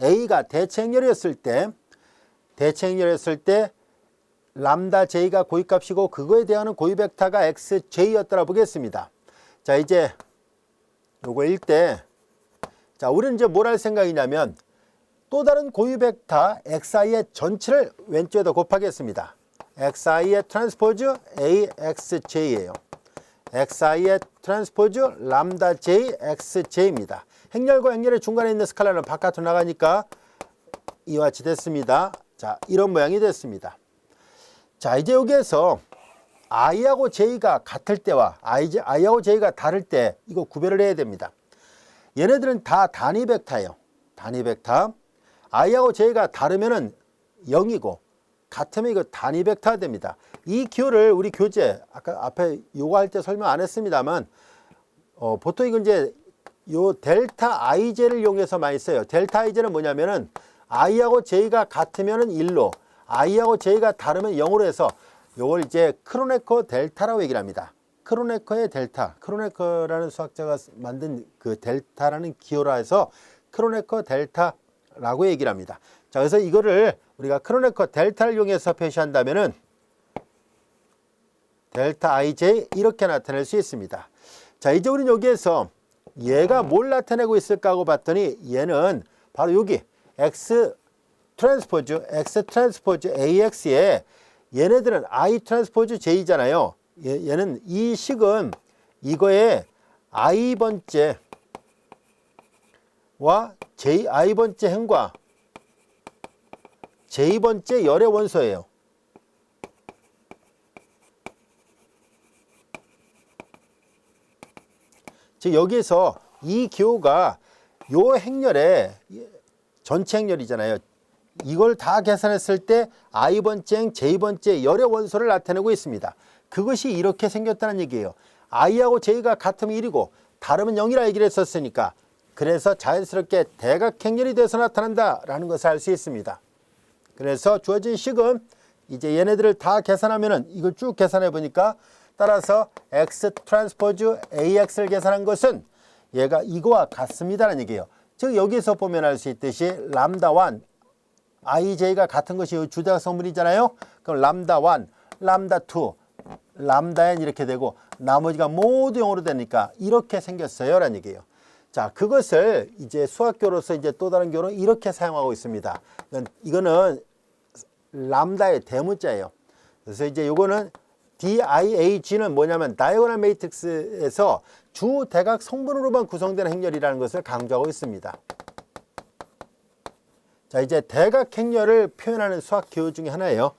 a가 대체행렬이었을 때 람다 j가 고유값이고 그거에 대한 고유 벡터가 xj였더라 보겠습니다. 자, 이제 요거일 때 자, 우리는 이제 뭘 할 생각이냐면 또 다른 고유 벡터 xi의 전체를 왼쪽에다 곱하겠습니다. xi의 트랜스포즈 axj예요. xi의 트랜스포즈 람다 j xj입니다. 행렬과 행렬의 중간에 있는 스칼라는 바깥으로 나가니까 이와 같이 됐습니다. 자, 이런 모양이 됐습니다. 자, 이제 여기에서 i하고 j가 같을 때와 i하고 j가 다를 때 이거 구별을 해야 됩니다. 얘네들은 다 단위 벡터예요. 단위 벡터. i하고 j가 다르면은 0이고 같으면 이거 단위 벡터가 됩니다. 이 기호를 우리 교재 아까 앞에 요거 할 때 설명 안 했습니다만 보통 이건 이제 요 델타 ij를 이용해서 많이 써요. 델타 ij는 뭐냐면은 i하고 j가 같으면은 1로 i하고 j가 다르면 0으로 해서 요걸 이제 크로네커 델타라고 얘기를 합니다. 크로네커의 델타, 크로네커라는 수학자가 만든 그 델타라는 기호라 해서 크로네커 델타라고 얘기를 합니다. 자, 그래서 이거를 우리가 크로네커 델타를 이용해서 표시한다면은 델타 ij 이렇게 나타낼 수 있습니다. 자, 이제 우리는 여기에서 얘가 뭘 나타내고 있을까 하고 봤더니 얘는 바로 여기 x 트랜스포즈 ax에 얘네들은 i 트랜스포즈 j잖아요. 얘는 이 식은 이거에 i번째와 i번째 행과 j번째 열의 원소예요. 즉 여기서 이 기호가 요 행렬의 전체 행렬이잖아요. 이걸 다 계산했을 때 i번째 행, j번째 열의 원소를 나타내고 있습니다. 그것이 이렇게 생겼다는 얘기예요. i하고 j가 같으면 1이고 다르면 0이라 얘기를 했었으니까, 그래서 자연스럽게 대각행렬이 돼서 나타난다라는 것을 알 수 있습니다. 그래서 주어진 식은 이제 얘네들을 다 계산하면은 이걸 쭉 계산해 보니까, 따라서 x 트랜스포즈 ax를 계산한 것은 얘가 이거와 같습니다라는 얘기예요. 즉 여기서 보면 알 수 있듯이 람다 1 ij가 같은 것이 주대각 성분이잖아요. 그럼 람다 1, 람다 2, 람다 n 이렇게 되고 나머지가 모두 0으로 되니까 이렇게 생겼어요 라는 얘기예요. 자, 그것을 이제 수학교로서 이제 또 다른 교로 이렇게 사용하고 있습니다. 이거는 람다의 대문자예요. 그래서 이제 요거는 DIAG는 뭐냐면 다이고널 매트릭스에서 주대각 성분으로만 구성되는 행렬이라는 것을 강조하고 있습니다. 자, 이제 대각 행렬을 표현하는 수학 기호 중에 하나예요.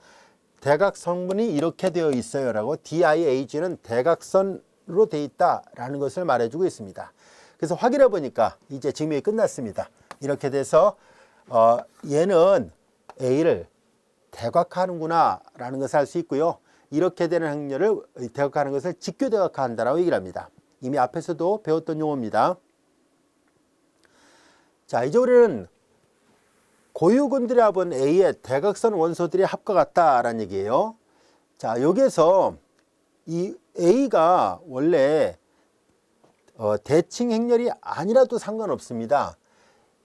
대각 성분이 이렇게 되어 있어요 라고, DIAG는 대각선으로 되어 있다라는 것을 말해주고 있습니다. 그래서 확인해 보니까 이제 증명이 끝났습니다. 이렇게 돼서 얘는 A를 대각화하는구나 라는 것을 알 수 있고요. 이렇게 되는 행렬을 대각화하는 것을 직교대각화한다라고 얘기를 합니다. 이미 앞에서도 배웠던 용어입니다. 자, 이제 우리는 고유근들의 합은 A의 대각선 원소들의 합과 같다라는 얘기예요. 자, 여기에서 이 A가 원래 대칭 행렬이 아니라도 상관없습니다.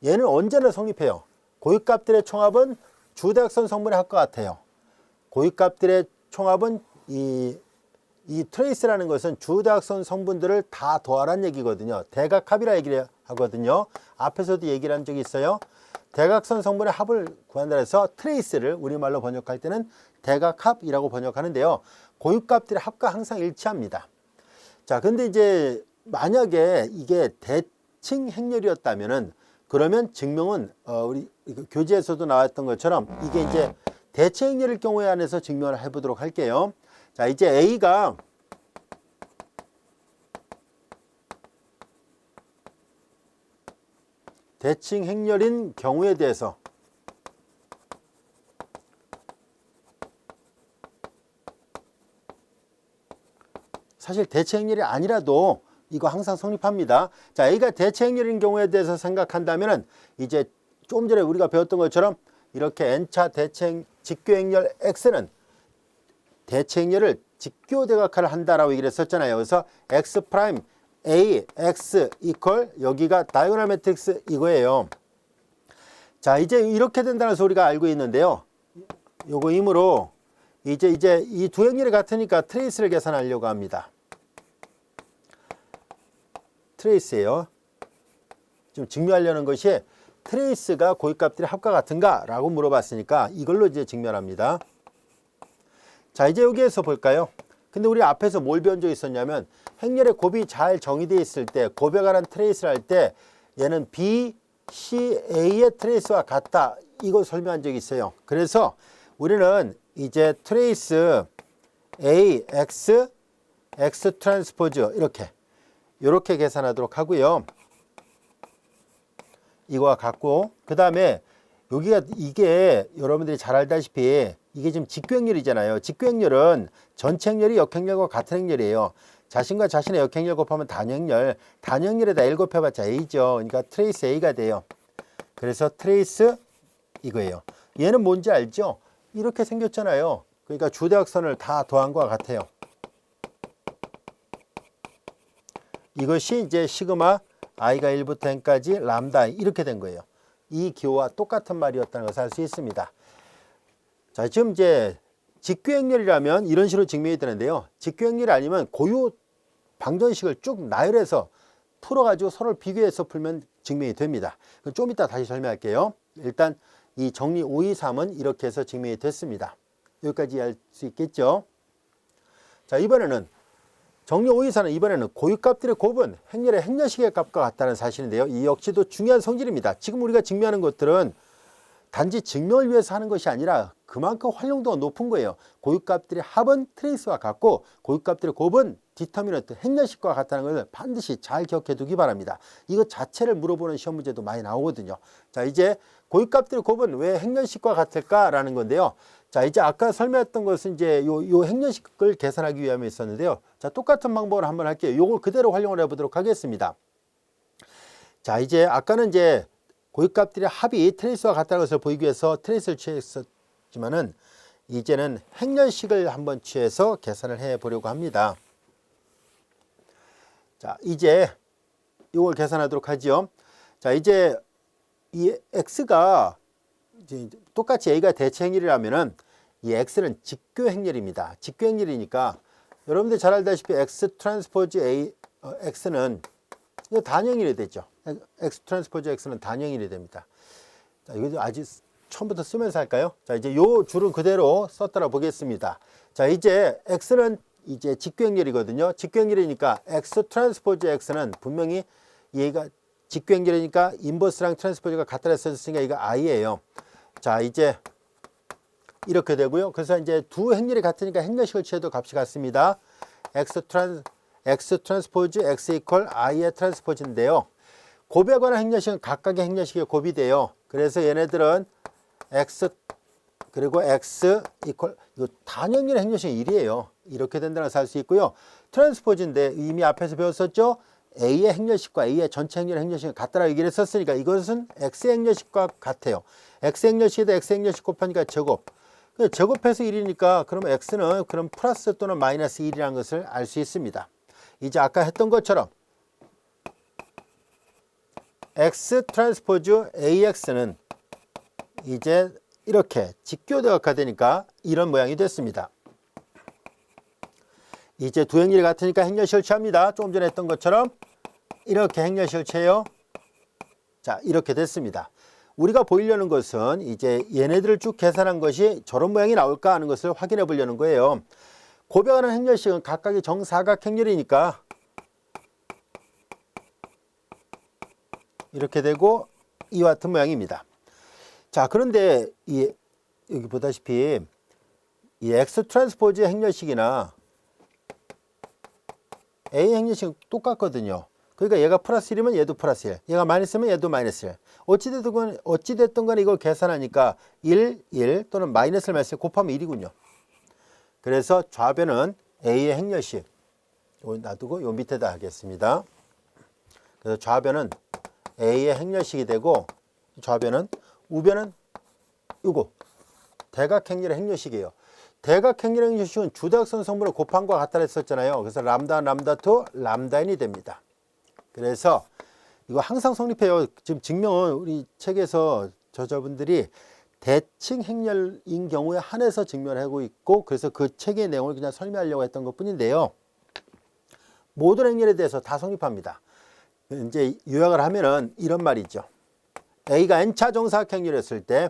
얘는 언제나 성립해요. 고유값들의 총합은 주대각선 성분의 합과 같아요. 고유값들의 총합은 이 트레이스라는 것은 주대각선 성분들을 다 더하라는 얘기거든요. 대각합이라 얘기를 하거든요. 앞에서도 얘기를 한 적이 있어요. 대각선 성분의 합을 구한다 해서 트레이스를 우리말로 번역할 때는 대각합이라고 번역하는데요. 고유값들의 합과 항상 일치합니다. 자, 근데 이제 만약에 이게 대칭 행렬이었다면은, 그러면 증명은 우리 교재에서도 나왔던 것처럼 이게 이제 대칭 행렬일 경우에 한해서 증명을 해보도록 할게요. 자, 이제 A가 대칭 행렬인 경우에 대해서 사실 대칭 행렬이 아니라도 이거 항상 성립합니다. 자, A가 대칭 행렬인 경우에 대해서 생각한다면은 이제 조금 전에 우리가 배웠던 것처럼 이렇게 n차 대칭 직교 행렬 x는 대칭 행렬을 직교대각화를 한다라고 얘기를 했었잖아요. 그래서 x 프라임 a x 이퀄 여기가 다이고널 매트릭스 이거예요. 자, 이제 이렇게 된다는 것을 우리가 알고 있는데요. 요거이므로 이제 이 두 행렬이 같으니까 트레이스를 계산하려고 합니다. 트레이스예요. 좀 증명하려는 것이 트레이스가 고유값들의 합과 같은가 라고 물어봤으니까 이걸로 이제 증명합니다. 자, 이제 여기에서 볼까요? 근데 우리 앞에서 뭘 배운 적이 있었냐면, 행렬의 곱이 잘 정의되어 있을 때 곱에 관한 트레이스를 할 때 얘는 B, C, A의 트레이스와 같다, 이걸 설명한 적이 있어요. 그래서 우리는 이제 트레이스 A, X, X 트랜스포즈 이렇게 계산하도록 하고요. 이거와 같고, 그 다음에 여기가 이게 여러분들이 잘 알다시피 이게 지금 직교행렬이잖아요. 직교행렬은 전체 행렬이 역행렬과 같은 행렬이에요. 자신과 자신의 역행렬 곱하면 단행렬, 단행렬에다 L 곱해봤자 A죠. 그러니까 트레이스 A가 돼요. 그래서 트레이스 이거예요. 얘는 뭔지 알죠? 이렇게 생겼잖아요. 그러니까 주대각선을 다 더한 것과 같아요. 이것이 이제 시그마 i가 1부터 n까지 람다 이렇게 된 거예요. 이 기호와 똑같은 말이었다는 것을 알 수 있습니다. 자, 지금 이제 직교행렬이라면 이런 식으로 증명이 되는데요. 직교행렬이 아니면 고유 방정식을 쭉 나열해서 풀어가지고 서로를 비교해서 풀면 증명이 됩니다. 좀 이따 다시 설명할게요. 일단 이 정리 5, 2, 3은 이렇게 해서 증명이 됐습니다. 여기까지 할 수 있겠죠. 자, 이번에는 정리 524는 이번에는 고유값들의 곱은 행렬의 행렬식의 값과 같다는 사실인데요. 이 역시도 중요한 성질입니다. 지금 우리가 증명하는 것들은 단지 증명을 위해서 하는 것이 아니라 그만큼 활용도가 높은 거예요. 고유값들의 합은 트레이스와 같고 고유값들의 곱은 디터미넌트 행렬식과 같다는 것을 반드시 잘 기억해 두기 바랍니다. 이것 자체를 물어보는 시험 문제도 많이 나오거든요. 자, 이제 고유값들의 곱은 왜 행렬식과 같을까라는 건데요. 자, 이제 아까 설명했던 것은 이제 요 행렬식을 계산하기 위함에 있었는데요. 자, 똑같은 방법을 한번 할게요. 요걸 그대로 활용을 해보도록 하겠습니다. 자, 이제 아까는 이제 고유값들의 합이 트레이스와 같다는 것을 보이기 위해서 트레이스를 취했었지만은 이제는 행렬식을 한번 취해서 계산을 해 보려고 합니다. 자, 이제 이걸 계산하도록 하죠. 자, 이제 이 x가 이제 똑같이 a가 대체 행렬이라면은 이 x는 직교 행렬입니다. 직교 행렬이니까 여러분들 잘 알다시피 x 트랜스포즈 a x는 이거 단행일이 되죠. x 트랜스포즈 x는 단행일이 됩니다. 자, 이거 아직 처음부터 쓰면서 할까요? 자, 이제 요 줄은 그대로 썼더라 보겠습니다. 자, 이제 x는 이제 직교행렬이거든요. 직교행렬이니까 x 트랜스포즈 x는 분명히 얘가 직교행렬이니까 인버스랑 트랜스포즈가 같다 했으니까 이거 i예요. 자, 이제 이렇게 되고요. 그래서 이제 두 행렬이 같으니까 행렬식을 취해도 값이 같습니다. x 트랜스포즈 x 이퀄 i의 트랜스포즈인데요. 곱에 관한 행렬식은 각각의 행렬식의 곱이 돼요. 그래서 얘네들은 x 그리고 x 이퀄 이 단행렬의 행렬식은 1이에요. 이렇게 된다는 것을 알 수 있고요. 트랜스포즈인데 이미 앞에서 배웠었죠. a의 행렬식과 a의 전체 행렬의 행렬식은 같다라고 얘기를 했었으니까 이것은 x의 행렬식과 같아요. x 행렬식에다 x 행렬식 곱하니까 제곱. 제곱해서 1이니까 그럼 x는 그럼 플러스 또는 마이너스 1이라는 것을 알 수 있습니다. 이제 아까 했던 것처럼 x 트랜스포즈 ax는 이제 이렇게 직교대각화 되니까 이런 모양이 됐습니다. 이제 두 행렬이 같으니까 행렬식을 취합니다. 조금 전에 했던 것처럼 이렇게 행렬식을 취해요. 자, 이렇게 됐습니다. 우리가 보이려는 것은 이제 얘네들을 쭉 계산한 것이 저런 모양이 나올까 하는 것을 확인해 보려는 거예요. 곱에 관한 행렬식은 각각의 정사각 행렬이니까 이렇게 되고 이와 같은 모양입니다. 자, 그런데 여기 보다시피 이 x 트랜스포즈 행렬식이나 a 행렬식은 똑같거든요. 그러니까 얘가 플러스 1이면 얘도 플러스 1, 얘가 마이너스면 얘도 마이너스 1. 어찌됐든 간에 이걸 계산하니까 1, 1 또는 마이너스를 마이너스 곱하면 1이군요. 그래서 좌변은 a의 행렬식, 놔두고 요 밑에다 하겠습니다. 그래서 좌변은 a의 행렬식이 되고 좌변은 우변은 이거 대각행렬의 행렬식이에요. 대각행렬의 행렬식은 주대각선 성분을 곱함과 같다 했었잖아요. 그래서 람다, 람다2, 람다n이 됩니다. 그래서 이거 항상 성립해요. 지금 증명은 우리 책에서 저자분들이 대칭 행렬인 경우에 한해서 증명을 하고 있고 그래서 그 책의 내용을 그냥 설명하려고 했던 것 뿐인데요. 모든 행렬에 대해서 다 성립합니다. 이제 요약을 하면은 이런 말이죠. A가 n차 정사각 행렬이었을 때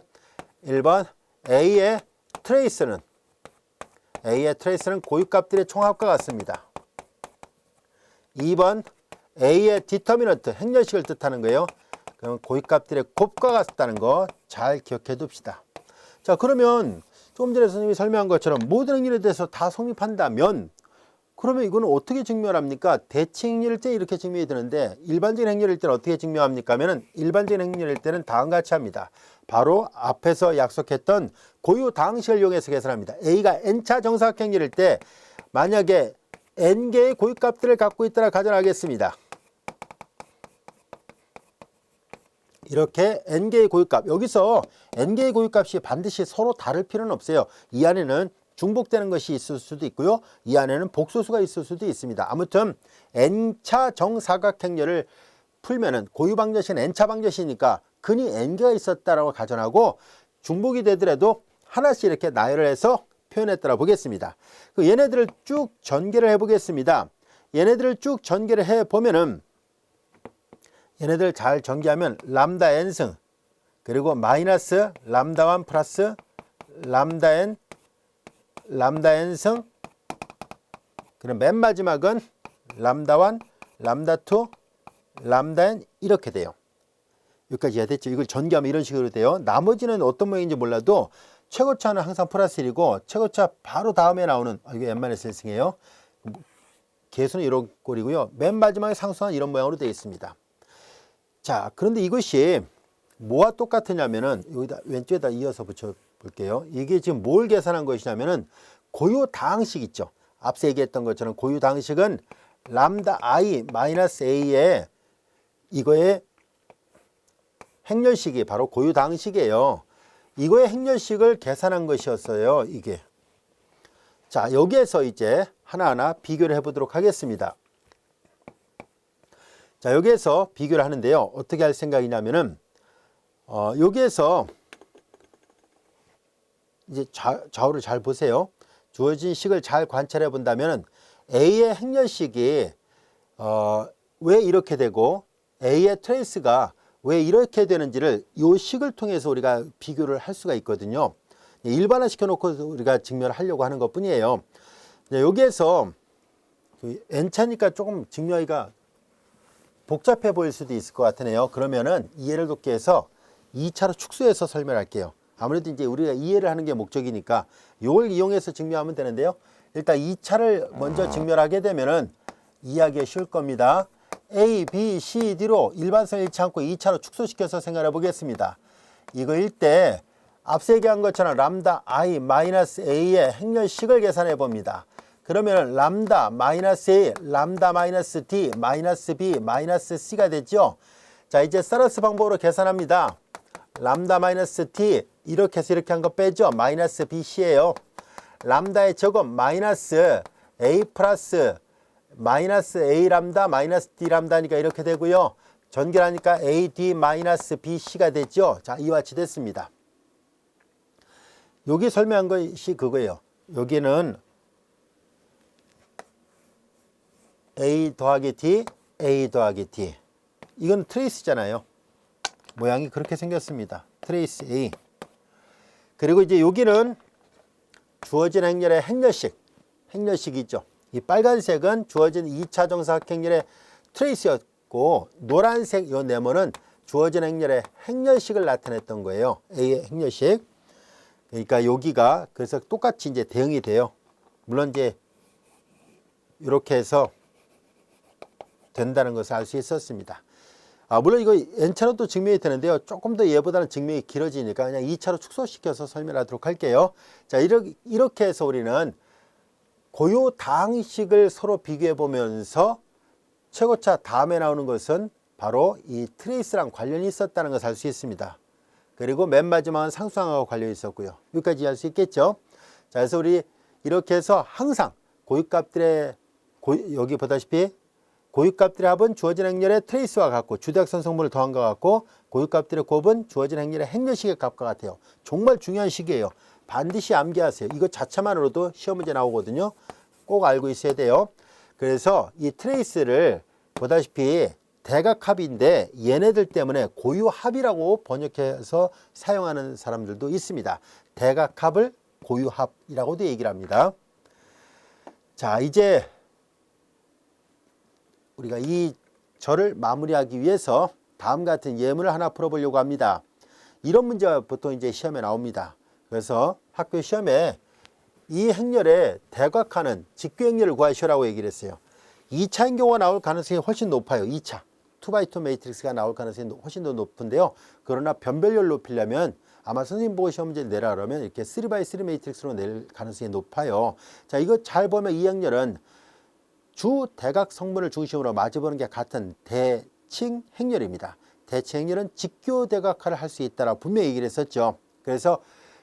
1번 A의 트레이스는 고유값들의 총합과 같습니다. 2번 A의 디터미넌트 행렬식을 뜻하는 거예요. 그럼 고유값들의 곱과 같다는 거 잘 기억해 둡시다. 자, 그러면 조금 전에 선생님이 설명한 것처럼 모든 행렬에 대해서 다 성립한다면 그러면 이거는 어떻게 증명을 합니까? 대칭 행렬일 때 이렇게 증명이 되는데 일반적인 행렬일 때는 어떻게 증명합니까? 하면은 일반적인 행렬일 때는 다음과 같이 합니다. 바로 앞에서 약속했던 고유 다항식을 이용해서 계산합니다. A가 n차 정사각 행렬일 때 만약에 n개의 고유값들을 갖고 있다라 가정하겠습니다. 이렇게 n개의 고유값, 여기서 n개의 고유값이 반드시 서로 다를 필요는 없어요. 이 안에는 중복되는 것이 있을 수도 있고요. 이 안에는 복소수가 있을 수도 있습니다. 아무튼 n차 정사각 행렬을 풀면은 고유 방정식은 n차 방정식이니까 근이 n개가 있었다라고 가정하고 중복이 되더라도 하나씩 이렇게 나열을 해서 표현했더라 보겠습니다. 얘네들을 쭉 전개를 해 보겠습니다. 얘네들을 쭉 전개를 해 보면은 얘네들 잘 전개하면 람다 n승 그리고 마이너스 람다 1 플러스 람다 n승 그럼 맨 마지막은 람다 1, 람다 2, 람다 n 이렇게 돼요. 여기까지 해야 됐죠. 이걸 전개하면 이런 식으로 돼요. 나머지는 어떤 모양인지 몰라도 최고차는 항상 플러스 1이고 최고차 바로 다음에 나오는 이게 n-1승이에요. 개수는 이런 꼴이고요. 맨 마지막에 상수는 이런 모양으로 되어 있습니다. 자, 그런데 이것이 뭐와 똑같으냐면은 여기다 왼쪽에다 이어서 붙여 볼게요. 이게 지금 뭘 계산한 것이냐면은 고유다항식 있죠. 앞서 얘기했던 것처럼 고유다항식은 람다 i 마이너스 a에 이거의 행렬식이 바로 고유다항식이에요. 이거의 행렬식을 계산한 것이었어요. 이게. 자, 여기에서 이제 하나하나 비교를 해보도록 하겠습니다. 자, 여기에서 비교를 하는데요. 어떻게 할 생각이냐면은 여기에서 이제 좌우를 잘 보세요. 주어진 식을 잘 관찰해 본다면 A의 행렬식이 왜 이렇게 되고 A의 트레이스가 왜 이렇게 되는지를 이 식을 통해서 우리가 비교를 할 수가 있거든요. 일반화 시켜놓고 우리가 증명을 하려고 하는 것 뿐이에요. 여기에서 n차니까 조금 증명하기가 복잡해 보일 수도 있을 것 같으네요. 그러면은 이해를 돕기 위해서 2차로 축소해서 설명할게요. 아무래도 이제 우리가 이해를 하는 게 목적이니까 이걸 이용해서 증명하면 되는데요. 일단 2차를 먼저 증명하게 되면은 이해하기가 쉬울 겁니다. A, B, C, D로 일반성 잃지 않고 2차로 축소시켜서 생각해 보겠습니다. 이거일 때 앞서 얘기한 것처럼 람다 I 마이너스 A의 행렬식을 계산해 봅니다. 그러면 람다 마이너스 A, 람다 마이너스 D, 마이너스 B, 마이너스 C가 됐죠. 자, 이제 사러스 방법으로 계산합니다. 람다 마이너스 T 이렇게 해서 이렇게 한 거 빼죠. 마이너스 BC예요. 람다의 제곱 마이너스 A 플러스 마이너스 A 람다 마이너스 D 람다니까 이렇게 되고요. 전개하니까 AD 마이너스 BC가 됐죠. 자, 이와 같이 됐습니다. 여기 설명한 것이 그거예요. 여기는 A 더하기 D, A 더하기 D. 이건 트레이스잖아요. 모양이 그렇게 생겼습니다. 트레이스 A. 그리고 이제 여기는 주어진 행렬의 행렬식이 있죠. 이 빨간색은 주어진 2차 정사각행렬의 트레이스였고 노란색 이 네모는 주어진 행렬의 행렬식을 나타냈던 거예요. A의 행렬식. 그러니까 여기가 그래서 똑같이 이제 대응이 돼요. 물론 이제 이렇게 해서 된다는 것을 알 수 있었습니다. 물론 이거 n차로 또 증명이 되는데요. 조금 더 얘보다는 증명이 길어지니까 그냥 2차로 축소시켜서 설명하도록 할게요. 자, 이렇게 해서 우리는 고유다항식을 서로 비교해 보면서 최고차 다음에 나오는 것은 바로 이 트레이스랑 관련이 있었다는 것을 알 수 있습니다. 그리고 맨 마지막은 상수항하고 관련이 있었고요. 여기까지 할 수 있겠죠. 자, 그래서 우리 이렇게 해서 항상 고유값들의 여기 보다시피 고유값들의 합은 주어진 행렬의 트레이스와 같고 주대각선 성분을 더한 것 같고 고유값들의 곱은 주어진 행렬의 행렬식의 값과 같아요. 정말 중요한 식이에요. 반드시 암기하세요. 이거 자체만으로도 시험 문제 나오거든요. 꼭 알고 있어야 돼요. 그래서 이 트레이스를 보다시피 대각합인데 얘네들 때문에 고유합이라고 번역해서 사용하는 사람들도 있습니다. 대각합을 고유합이라고도 얘기를 합니다. 자, 이제 우리가 이 절을 마무리하기 위해서 다음 같은 예문을 하나 풀어보려고 합니다. 이런 문제가 보통 이제 시험에 나옵니다. 그래서 학교 시험에 이 행렬에 대각하는 직교 행렬을 구하시라고 얘기를 했어요. 2차인 경우가 나올 가능성이 훨씬 높아요. 2차 2x2 매트릭스가 나올 가능성이 훨씬 더 높은데요. 그러나 변별력을 높이려면 아마 선생님 보고 시험 문제 내라 그러면 이렇게 3x3 매트릭스로 낼 가능성이 높아요. 자, 이거 잘 보면 이 행렬은 주 대각 성분을 중심으로 마주보는 게 같은 대칭 행렬입니다. 대칭 행렬은 직교 대각화를 할 수 있다라고 분명히 얘기를 했었죠. 그래서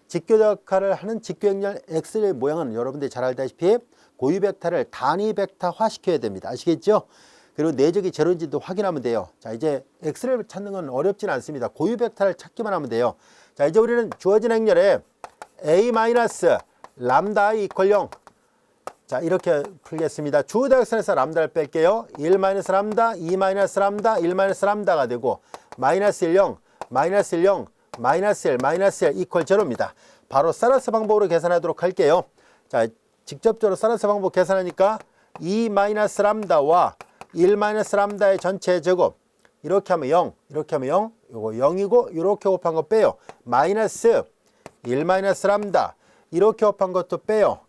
직교 대각화를 하는 직교 행렬 X의 모양은 여러분들이 잘 알다시피 고유 벡터를 단위 벡터화 시켜야 됩니다. 아시겠죠? 그리고 내적이 제로인지도 확인하면 돼요. 자, 이제 X를 찾는 건 어렵진 않습니다. 고유 벡터를 찾기만 하면 돼요. 자, 이제 우리는 주어진 행렬에 A 마이너스 람다 I 이퀄 0. 자, 이렇게 풀겠습니다. 주대각선에서 람다를 뺄게요. 1 마이너스 람다, 2 마이너스 람다, 1 마이너스 람다가 되고 마이너스 1, 0, 마이너스 1, 0, 마이너스 1, 마이너스 1 이퀄 제로입니다. 바로 사라스 방법으로 계산하도록 할게요. 자, 직접적으로 사라스 방법 계산하니까 2 마이너스 람다와 1 마이너스 람다의 전체 제곱 이렇게 하면 0, 이렇게 하면 0, 요거 0이고 이렇게 곱한 거 빼요. 마이너스 1 마이너스 람다 이렇게 곱한 것도 빼요.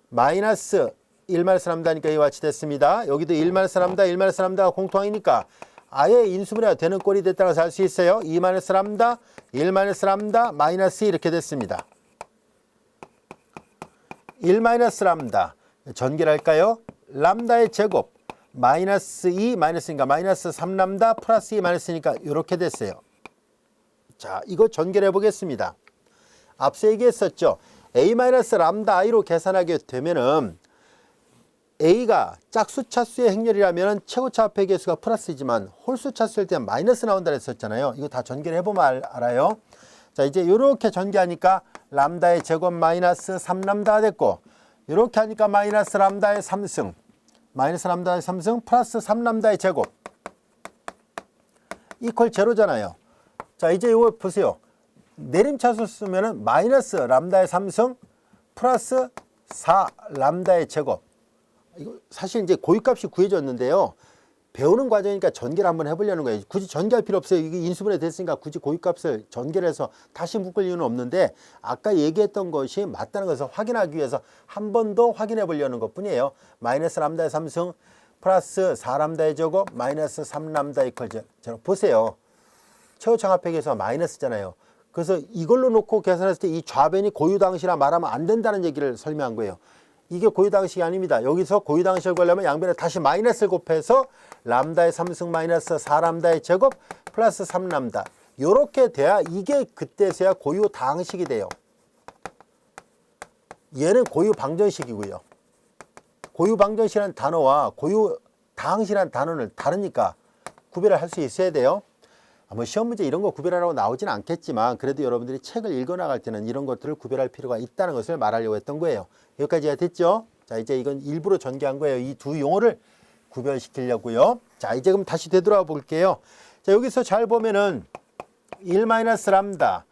마이너스 1 마이너스 람다니까 이와 같이 됐습니다. 여기도 1 마이너스 람다, 1 마이너스 람다가 공통이니까 아예 인수분해가 되는 꼴이 됐다고 할 수 있어요. 2 마이너스 람다, 1 마이너스 람다, 마이너스 이렇게 됐습니다. 1 마이너스 람다 전개를 할까요? 람다의 제곱 마이너스 2 마이너스니까 마이너스 3람다 플러스 2 마이너스니까 이렇게 됐어요. 자, 이거 전개를 해보겠습니다. 앞서 얘기했었죠. a 마이너스 람다 i로 계산하게 되면은 a가 짝수 차수의 행렬이라면 최고차 합의 개수가 플러스이지만 홀수 차수일 때는 마이너스 나온다 했었잖아요. 이거 다 전개를 해보면 알아요. 자, 이제 이렇게 전개하니까 람다의 제곱 마이너스 3람다가 됐고 이렇게 하니까 마이너스 람다의 3승 마이너스 람다의 3승 플러스 3람다의 제곱 이퀄 제로잖아요. 자, 이제 이거 보세요. 내림차수 쓰면은 마이너스 람다의 3승 플러스 4람다의 제곱. 이거 사실 이제 고유값이 구해졌는데요. 배우는 과정이니까 전개를 한번 해보려는 거예요. 굳이 전개할 필요 없어요. 이게 인수분해 됐으니까 굳이 고유값을 전개를 해서 다시 묶을 이유는 없는데 아까 얘기했던 것이 맞다는 것을 확인하기 위해서 한 번 더 확인해 보려는 것 뿐이에요. 마이너스 람다의 3승 플러스 4람다의 제곱 마이너스 3람다 이퀄 제로. 보세요. 최고창합획에서 마이너스잖아요. 그래서 이걸로 놓고 계산했을 때 이 좌변이 고유당시라 말하면 안 된다는 얘기를 설명한 거예요. 이게 고유당식이 아닙니다. 여기서 고유당식을 구하려면 양변에 다시 마이너스를 곱해서 람다의 3승 마이너스 4람다의 제곱 플러스 3람다 요렇게 돼야 이게 그때서야 고유당식이 돼요. 얘는 고유방정식이고요. 고유방정식이라는 단어와 고유당식이라는 단어는 다르니까 구별을 할 수 있어야 돼요. 뭐 시험 문제 이런 거 구별하라고 나오지는 않겠지만 그래도 여러분들이 책을 읽어나갈 때는 이런 것들을 구별할 필요가 있다는 것을 말하려고 했던 거예요. 여기까지가 됐죠? 자, 이제 이건 일부러 전개한 거예요. 이 두 용어를 구별시키려고요. 자, 이제 그럼 다시 되돌아 볼게요. 자, 여기서 잘 보면은 1 마이너스 람다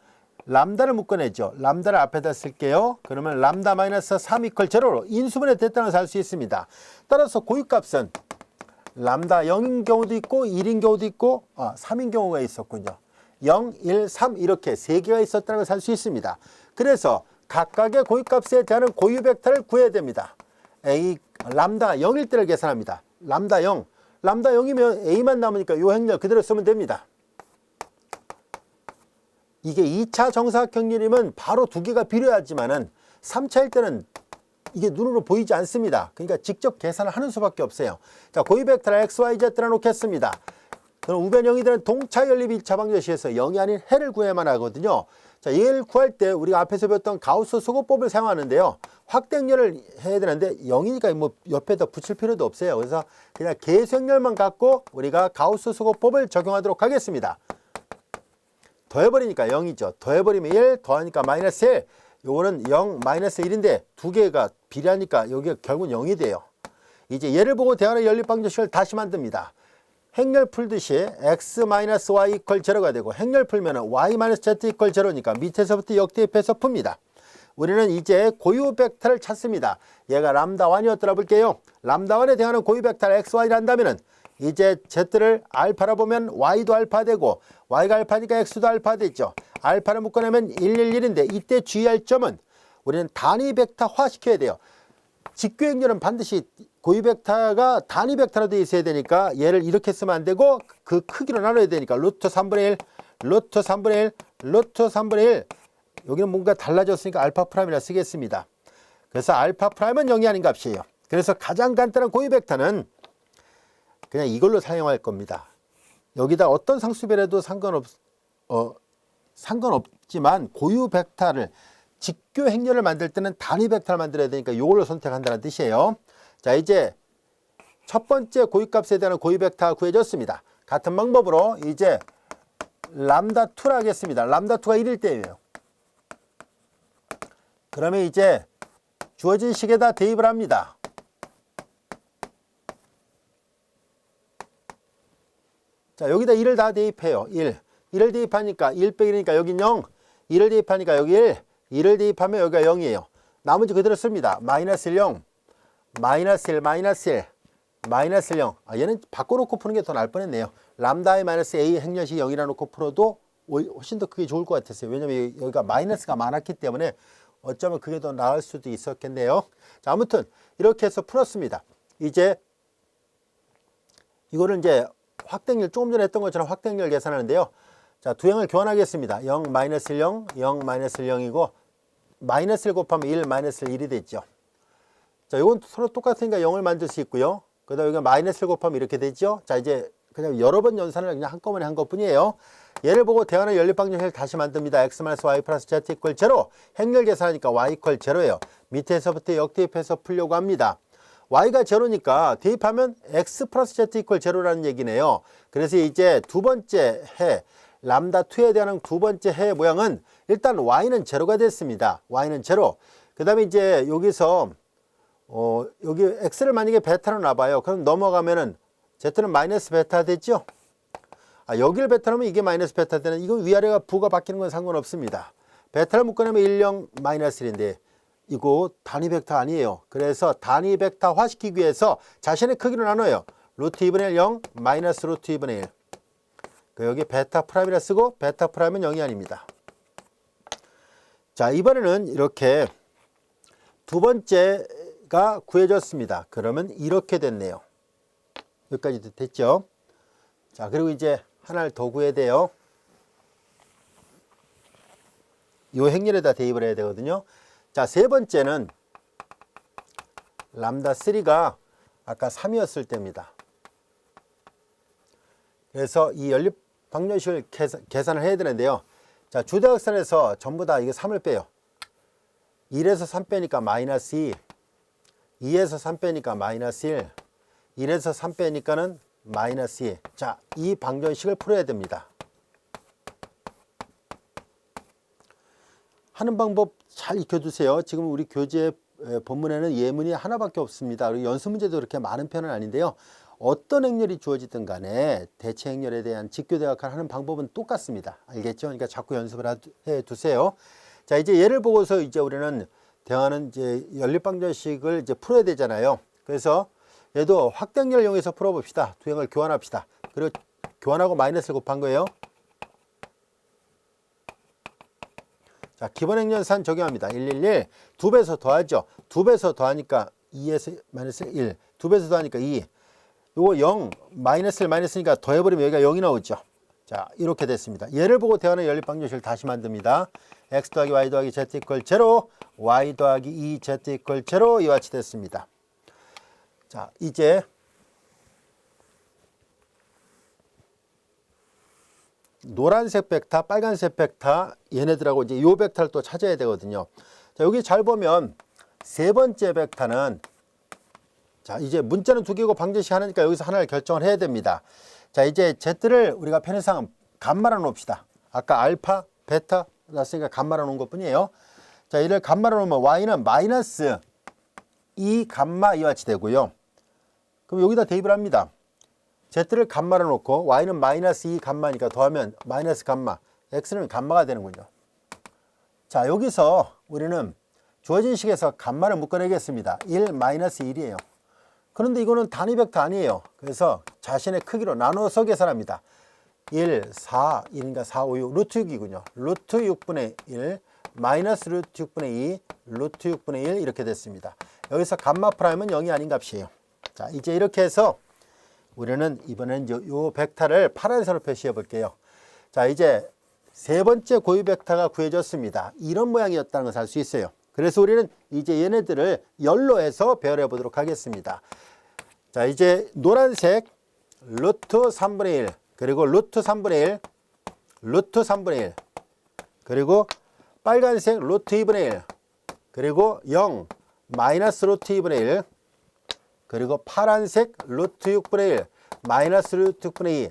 람다를 묶어내죠. 람다를 앞에다 쓸게요. 그러면 람다 마이너스 3 이퀄 제로로 인수분해 됐다는 것을 알 수 있습니다. 따라서 고유값은 람다 0인 경우도 있고 1인 경우도 있고 3인 경우가 있었군요. 0, 1, 3 이렇게 3개가 있었다는 것을 알 수 있습니다. 그래서 각각의 고유값에 대한 고유 벡터를 구해야 됩니다. A 람다가 0일 때를 계산합니다. 람다 0. 람다 0이면 A만 남으니까 이 행렬 그대로 쓰면 됩니다. 이게 2차 정사각형렬이면 바로 두 개가 필요하지만은 3차일 때는 이게 눈으로 보이지 않습니다. 그러니까 직접 계산을 하는 수밖에 없어요. 자, 고유 벡터를 x, y, z를 놓겠습니다. 그럼 우변 0이들은 동차 연립 1차 방정식에서 0이 아닌 해를 구해야만 하거든요. 자, 얘를 구할 때 우리가 앞에서 배웠던 가우스 소거법을 사용하는데요. 확대행렬을 해야 되는데 0이니까 뭐 옆에다 붙일 필요도 없어요. 그래서 그냥 계수행렬만 갖고 우리가 가우스 소거법을 적용하도록 하겠습니다. 더해버리니까 0이죠. 더해버리면 1, 더하니까 마이너스 1. 요거는 0, 마이너스 1인데 두 개가 비례하니까 여기가 결국은 0이 돼요. 이제 얘를 보고 대하는 연립방정식을 다시 만듭니다. 행렬 풀듯이 x-y 이퀄 제로가 되고 행렬 풀면 y-z 이퀄 제로니까 밑에서부터 역대입해서 풉니다. 우리는 이제 고유 벡터를 찾습니다. 얘가 람다 1이었더라 볼게요. 람다 1에 대하는 고유 벡터를 xy를 한다면은 이제 z를 알파라 보면 y도 알파 되고 y가 알파니까 x도 알파 되죠. 알파를 묶어내면 111인데 이때 주의할 점은 우리는 단위 벡터화 시켜야 돼요. 직교행렬은 반드시 고유 벡터가 단위 벡터로 되어 있어야 되니까 얘를 이렇게 쓰면 안 되고 그 크기로 나눠야 되니까 루트 3분의 1, 루트 3분의 1, 루트 3분의 1 여기는 뭔가 달라졌으니까 알파 프라임이라 쓰겠습니다. 그래서 알파 프라임은 0이 아닌 값이에요. 그래서 가장 간단한 고유 벡터는 그냥 이걸로 사용할 겁니다. 여기다 어떤 상수별에도 상관없지만 고유 벡터를 직교 행렬을 만들 때는 단위 벡터를 만들어야 되니까 이걸로 선택한다는 뜻이에요. 자, 이제 첫 번째 고유값에 대한 고유 벡터가 구해졌습니다. 같은 방법으로 이제 람다2를 하겠습니다. 람다2가 1일 때예요. 그러면 이제 주어진 식에다 대입을 합니다. 자, 여기다 1을 다 대입해요. 1을 대입하니까 1 빼기 1이니까 여긴 0. 1을 대입하니까 여기 1. 1을 대입하면 여기가 0이에요. 나머지 그대로 씁니다. 마이너스 1, 0. 마이너스 1, 마이너스 1, 마이너스 0. 얘는 바꿔놓고 푸는 게 더 나을 뻔했네요. 람다의 마이너스 A 행렬식 0이라 놓고 풀어도 훨씬 더 그게 좋을 것 같았어요. 왜냐면 여기가 마이너스가 많았기 때문에 어쩌면 그게 더 나을 수도 있었겠네요. 자, 아무튼 이렇게 해서 풀었습니다. 이제 이거를 이제 확대행렬 조금 전에 했던 것처럼 확대행렬 계산하는데요. 자, 두 행을 교환하겠습니다. 0, 마이너스 0, 0, 마이너스 0이고 마이너스 1 곱하면 1, 마이너스 1이 됐죠. 자, 이건 서로 똑같으니까 0을 만들 수 있고요. 그 다음에 여기가 마이너스 1 곱하면 이렇게 되죠. 자, 이제 그냥 여러 번 연산을 그냥 한꺼번에 한 것뿐이에요. 얘를 보고 대하는 연립방정식을 다시 만듭니다. x-y 플러스 z 이퀄 0. 행렬 계산하니까 y 이퀄 0예요. 밑에서부터 역대입해서 풀려고 합니다. y가 0니까 대입하면 x 플러스 z 이퀄 0라는 얘기네요. 그래서 이제 두 번째 해 람다 2에 대한 두 번째 해의 모양은 일단 y는 0가 됐습니다. y는 0. 그 다음에 이제 여기서 여기 x를 만약에 베타로 놔봐요. 그럼 넘어가면은 z는 마이너스 베타 됐죠? 여기를 베타라면 이게 마이너스 베타 되는, 이건 위아래가 부가 바뀌는 건 상관없습니다. 베타를 묶어내면 1, 0, 마이너스 1인데 이거 단위 벡터 아니에요. 그래서 단위 벡터화 시키기 위해서 자신의 크기로 나눠요. 루트 2분의 1, 0, 마이너스 루트 2분의 1. 여기 베타 프라임이라 쓰고 베타 프라임은 0이 아닙니다. 자, 이번에는 이렇게 두 번째가 구해졌습니다. 그러면 이렇게 됐네요. 여기까지 됐죠? 자, 그리고 이제 하나를 더 구해야 돼요. 이 행렬에다 대입을 해야 되거든요. 자, 세 번째는 람다 3가 아까 3이었을 때입니다. 그래서 이 연립 방정식을 계산을 해야 되는데요. 자, 주대각선에서 전부 다 이게 3을 빼요. 1에서 3 빼니까 마이너스 2, 2에서 3 빼니까 마이너스 1, 1에서 3 빼니까는 마이너스 2. 자, 이 방정식을 풀어야 됩니다. 하는 방법 잘 익혀두세요. 지금 우리 교재 본문에는 예문이 하나밖에 없습니다. 그리고 연습 문제도 그렇게 많은 편은 아닌데요. 어떤 행렬이 주어지든 간에 대체 행렬에 대한 직교대각을 하는 방법은 똑같습니다. 알겠죠? 그러니까 자꾸 연습을 해 두세요. 자, 이제 예를 보고서 이제 우리는 대하는 이제 연립방정식을 이제 풀어야 되잖아요. 그래서 얘도 확대행렬을 이용해서 풀어봅시다. 두 행을 교환합시다. 그리고 교환하고 마이너스를 곱한 거예요. 자, 기본 행렬산 적용합니다. 111, 두 배에서 더하죠. 두 배에서 더하니까 2에서 마이너스 1, 두 배에서 더하니까 2. 요거 0, 마이너스를 마이너스니까 더해버리면 여기가 0이 나오죠. 자, 이렇게 됐습니다. 얘를 보고 대하는 연립방정식을 다시 만듭니다. x 더하기 y 더하기 z 이퀄 0, y 더하기 2z 이퀄 0 이와 같이 됐습니다. 자, 이제 노란색 벡터, 빨간색 벡터 얘네들하고 이제 요 벡터를 또 찾아야 되거든요. 자, 여기 잘 보면 세 번째 벡터는 자, 이제 문자는 두 개고 방정식 하나니까 여기서 하나를 결정을 해야 됩니다. 자, 이제 z를 우리가 편의상 감마로 놓읍시다. 아까 알파, 베타 났으니까 감마로 놓은 것뿐이에요. 자, 이를 감마로 놓으면 y는 마이너스 2 감마 이와 같이 되고요. 그럼 여기다 대입을 합니다. z를 감마로 놓고 y는 마이너스 2 감마니까 더하면 마이너스 감마, x는 감마가 되는군요. 자, 여기서 우리는 주어진 식에서 감마를 묶어내겠습니다. 1 마이너스 1이에요. 그런데 이거는 단위 벡터 아니에요. 그래서 자신의 크기로 나눠서 계산합니다. 1, 4, 1인가 4, 5, 6, 루트 6이군요. 루트 6분의 1, 마이너스 루트 6분의 2, 루트 6분의 1 이렇게 됐습니다. 여기서 감마 프라임은 0이 아닌 값이에요. 자, 이제 이렇게 해서 우리는 이번에는 요 벡터를 파란색으로 표시해 볼게요. 자, 이제 세 번째 고유 벡터가 구해졌습니다. 이런 모양이었다는 것을 알 수 있어요. 그래서 우리는 이제 얘네들을 열로 해서 배열해 보도록 하겠습니다. 자, 이제 노란색 루트 3분의 1, 그리고 루트 3분의 1, 루트 3분의 1, 그리고 빨간색 루트 2분의 1, 그리고 0, 마이너스 루트 2분의 1, 그리고 파란색 루트 6분의 1, 마이너스 루트 6분의 2,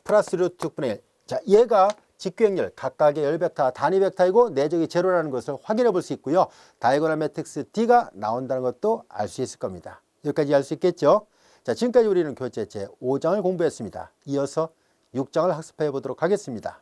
플러스 루트 6분의 1. 자, 얘가 직교행렬, 각각의 열벡터, 단위 벡터이고 내적이 제로라는 것을 확인해 볼 수 있고요. 다이고널 매트릭스 D가 나온다는 것도 알 수 있을 겁니다. 여기까지 알 수 있겠죠? 자, 지금까지 우리는 교재 제 5장을 공부했습니다. 이어서 6장을 학습해 보도록 하겠습니다.